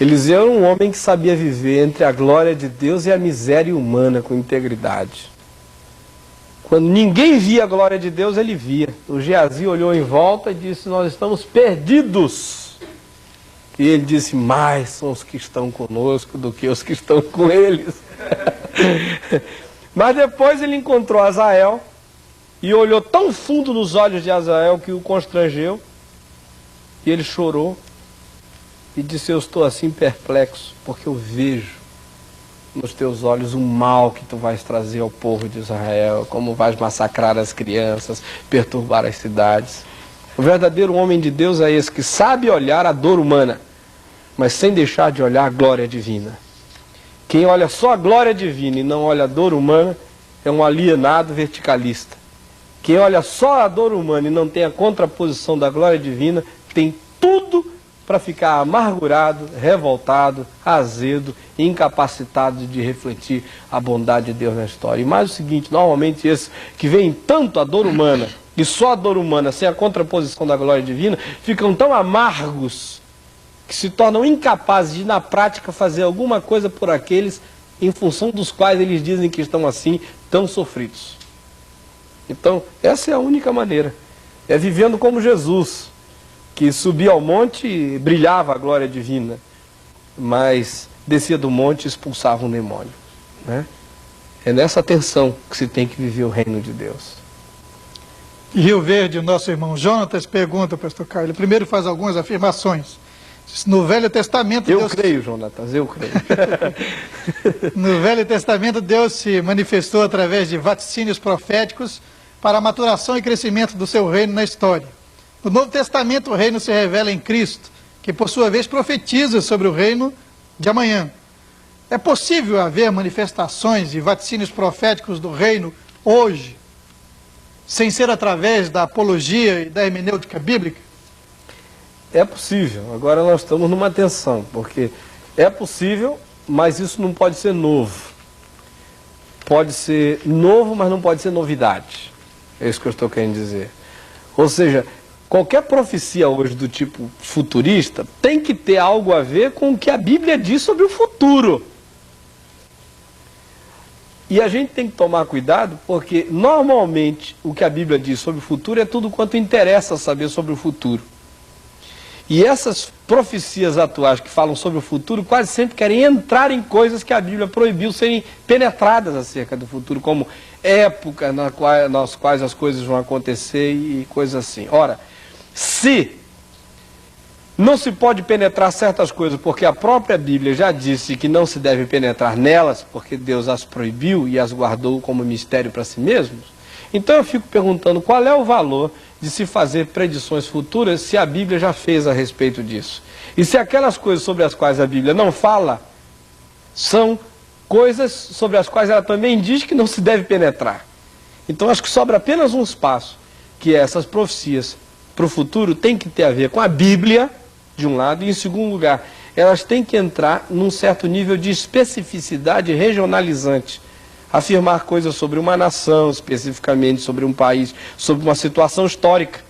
Eliseu era um homem que sabia viver entre a glória de Deus e a miséria humana com integridade. Quando ninguém via a glória de Deus, ele via. O Geazi olhou em volta e disse: nós estamos perdidos. E ele disse: mais são os que estão conosco do que os que estão com eles. Mas depois ele encontrou Azael e olhou tão fundo nos olhos de Azael que o constrangeu. E ele chorou e disse: eu estou assim perplexo, porque eu vejo nos teus olhos o mal que tu vais trazer ao povo de Israel, como vais massacrar as crianças, perturbar as cidades. O verdadeiro homem de Deus é esse que sabe olhar a dor humana, mas sem deixar de olhar a glória divina. Quem olha só a glória divina e não olha a dor humana é um alienado verticalista. Quem olha só a dor humana e não tem a contraposição da glória divina tem tudo para ficar amargurado, revoltado, azedo, incapacitado de refletir a bondade de Deus na história. E mais o seguinte: normalmente esses que veem tanto a dor humana e só a dor humana sem a contraposição da glória divina ficam tão amargos que se tornam incapazes de na prática fazer alguma coisa por aqueles em função dos quais eles dizem que estão assim, tão sofridos. Então, essa é a única maneira, é vivendo como Jesus, que subia ao monte e brilhava a glória divina, mas descia do monte e expulsava um demônio, né? É nessa tensão que se tem que viver o reino de Deus. de Rio Verde, o nosso irmão Jonatas pergunta, pastor Caio, ele primeiro faz algumas afirmações. No Velho Testamento... Eu creio, Jonatas, eu creio. No Velho Testamento, Deus se manifestou através de vaticínios proféticos para a maturação e crescimento do seu reino na história. No Novo Testamento, o reino se revela em Cristo, que por sua vez profetiza sobre o reino de amanhã. É possível haver manifestações e vaticínios proféticos do reino hoje, sem ser através da apologia e da hermenêutica bíblica? É possível. Agora nós estamos numa tensão, porque é possível, mas isso não pode ser novo. Pode ser novo, mas não pode ser novidade. É isso que eu estou querendo dizer. Ou seja, qualquer profecia hoje do tipo futurista tem que ter algo a ver com o que a Bíblia diz sobre o futuro. E a gente tem que tomar cuidado, porque normalmente o que a Bíblia diz sobre o futuro é tudo quanto interessa saber sobre o futuro. E essas profecias atuais que falam sobre o futuro quase sempre querem entrar em coisas que a Bíblia proibiu serem penetradas acerca do futuro, como época nas quais as coisas vão acontecer e coisas assim. Ora, se não se pode penetrar certas coisas porque a própria Bíblia já disse que não se deve penetrar nelas, porque Deus as proibiu e as guardou como mistério para si mesmos, então eu fico perguntando qual é o valor de se fazer predições futuras se a Bíblia já fez a respeito disso. E se aquelas coisas sobre as quais a Bíblia não fala, são coisas sobre as quais ela também diz que não se deve penetrar. Então acho que sobra apenas um espaço, que é essas profecias para o futuro tem que ter a ver com a Bíblia, de um lado, e em segundo lugar, elas têm que entrar num certo nível de especificidade regionalizante. Afirmar coisas sobre uma nação, especificamente sobre um país, sobre uma situação histórica,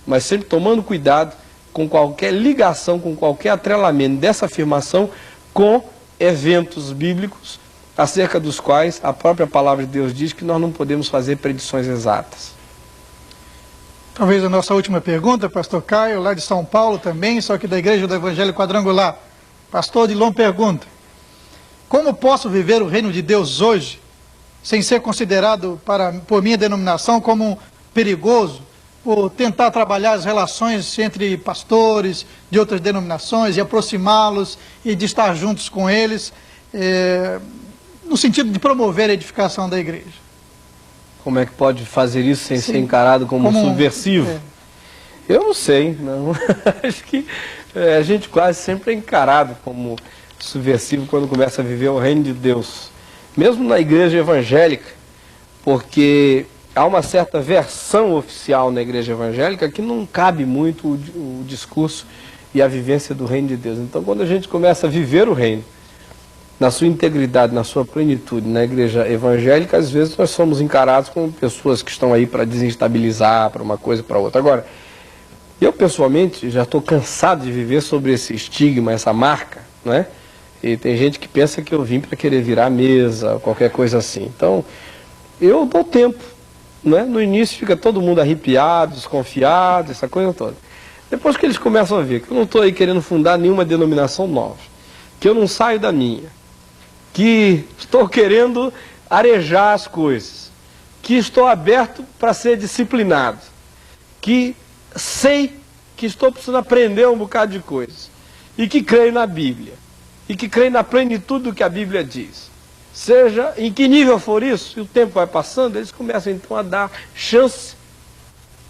mas sempre tomando cuidado com qualquer ligação, com qualquer atrelamento dessa afirmação com eventos bíblicos, acerca dos quais a própria palavra de Deus diz que nós não podemos fazer predições exatas. Talvez a nossa última pergunta, pastor Caio, lá de São Paulo também, só que da Igreja do Evangelho Quadrangular. Pastor Odilon pergunta: como posso viver o reino de Deus hoje, sem ser considerado por minha denominação como perigoso, por tentar trabalhar as relações entre pastores de outras denominações e aproximá-los e de estar juntos com eles, no sentido de promover a edificação da igreja? Como é que pode fazer isso sem ser encarado como subversivo? Eu não sei, não. Acho que a gente quase sempre é encarado como subversivo quando começa a viver o reino de Deus. Mesmo na igreja evangélica, porque há uma certa versão oficial na igreja evangélica que não cabe muito o discurso e a vivência do reino de Deus. Então, quando a gente começa a viver o reino, na sua integridade, na sua plenitude, na igreja evangélica, às vezes nós somos encarados como pessoas que estão aí para desestabilizar, para uma coisa, para outra. Agora, eu pessoalmente já estou cansado de viver sobre esse estigma, essa marca, não é? E tem gente que pensa que eu vim para querer virar mesa, qualquer coisa assim. Então, eu dou tempo, né? No início fica todo mundo arrepiado, desconfiado, essa coisa toda. Depois que eles começam a ver que eu não estou aí querendo fundar nenhuma denominação nova, que eu não saio da minha, que estou querendo arejar as coisas, que estou aberto para ser disciplinado, que sei que estou precisando aprender um bocado de coisas, e que creio na Bíblia, e que creio na plenitude do que a Bíblia diz. Seja em que nível for isso, e o tempo vai passando, eles começam então a dar chance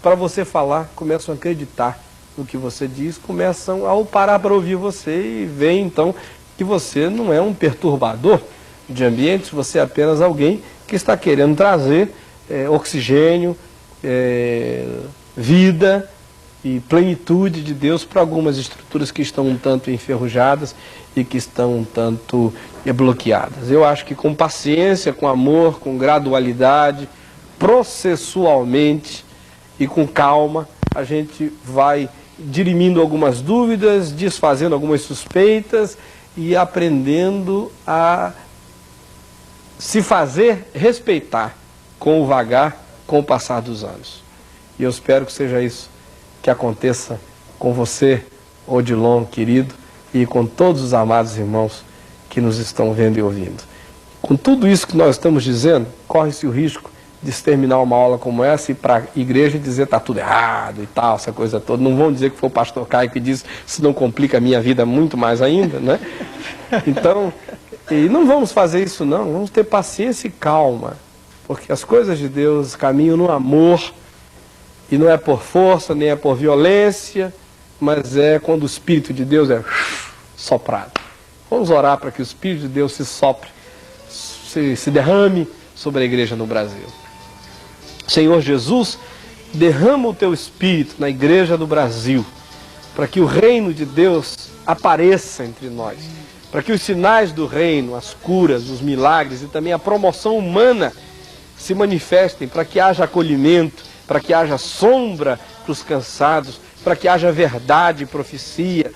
para você falar, começam a acreditar no que você diz, começam a parar para ouvir você e veem então que você não é um perturbador de ambientes, você é apenas alguém que está querendo trazer oxigênio, vida e plenitude de Deus para algumas estruturas que estão um tanto enferrujadas e que estão um tanto bloqueadas. Eu acho que com paciência, com amor, com gradualidade, processualmente e com calma, a gente vai dirimindo algumas dúvidas, desfazendo algumas suspeitas e aprendendo a se fazer respeitar com o vagar, com o passar dos anos. E eu espero que seja isso que aconteça com você, Odilon, querido, e com todos os amados irmãos que nos estão vendo e ouvindo. Com tudo isso que nós estamos dizendo, corre-se o risco de terminar uma aula como essa e ir para a igreja e dizer está tudo errado e tal, essa coisa toda. Não vão dizer que foi o pastor Caio que disse, senão complica a minha vida muito mais ainda, né? Então, e não vamos fazer isso não, vamos ter paciência e calma, porque as coisas de Deus caminham no amor, e não é por força, nem é por violência, mas é quando o Espírito de Deus é soprado. Vamos orar para que o Espírito de Deus se sopre, se derrame sobre a igreja no Brasil. Senhor Jesus, derrama o teu Espírito na igreja do Brasil, para que o reino de Deus apareça entre nós, para que os sinais do reino, as curas, os milagres e também a promoção humana se manifestem, para que haja acolhimento, para que haja sombra para os cansados, para que haja verdade e profecia,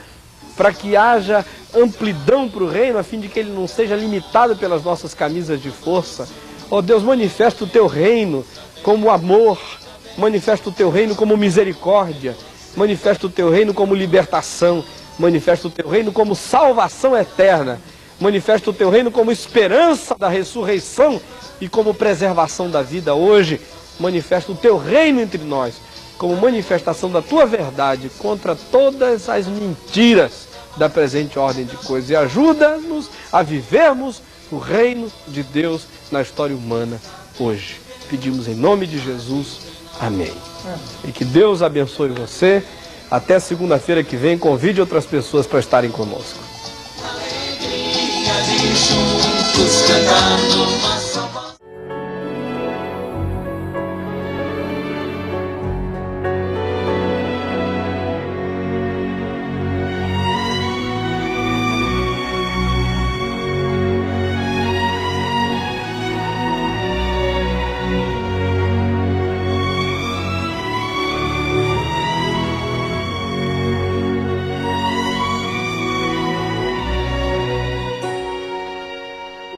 para que haja amplidão para o reino, a fim de que ele não seja limitado pelas nossas camisas de força. Ó Deus, manifesta o teu reino como amor, manifesta o teu reino como misericórdia, manifesta o teu reino como libertação, manifesta o teu reino como salvação eterna, manifesta o teu reino como esperança da ressurreição e como preservação da vida hoje, manifesta o teu reino entre nós, como manifestação da tua verdade contra todas as mentiras da presente ordem de coisas, e ajuda-nos a vivermos o reino de Deus na história humana hoje. Pedimos em nome de Jesus. Amém. E que Deus abençoe você. Até segunda-feira que vem, convide outras pessoas para estarem conosco. Alegria de juntos cantando uma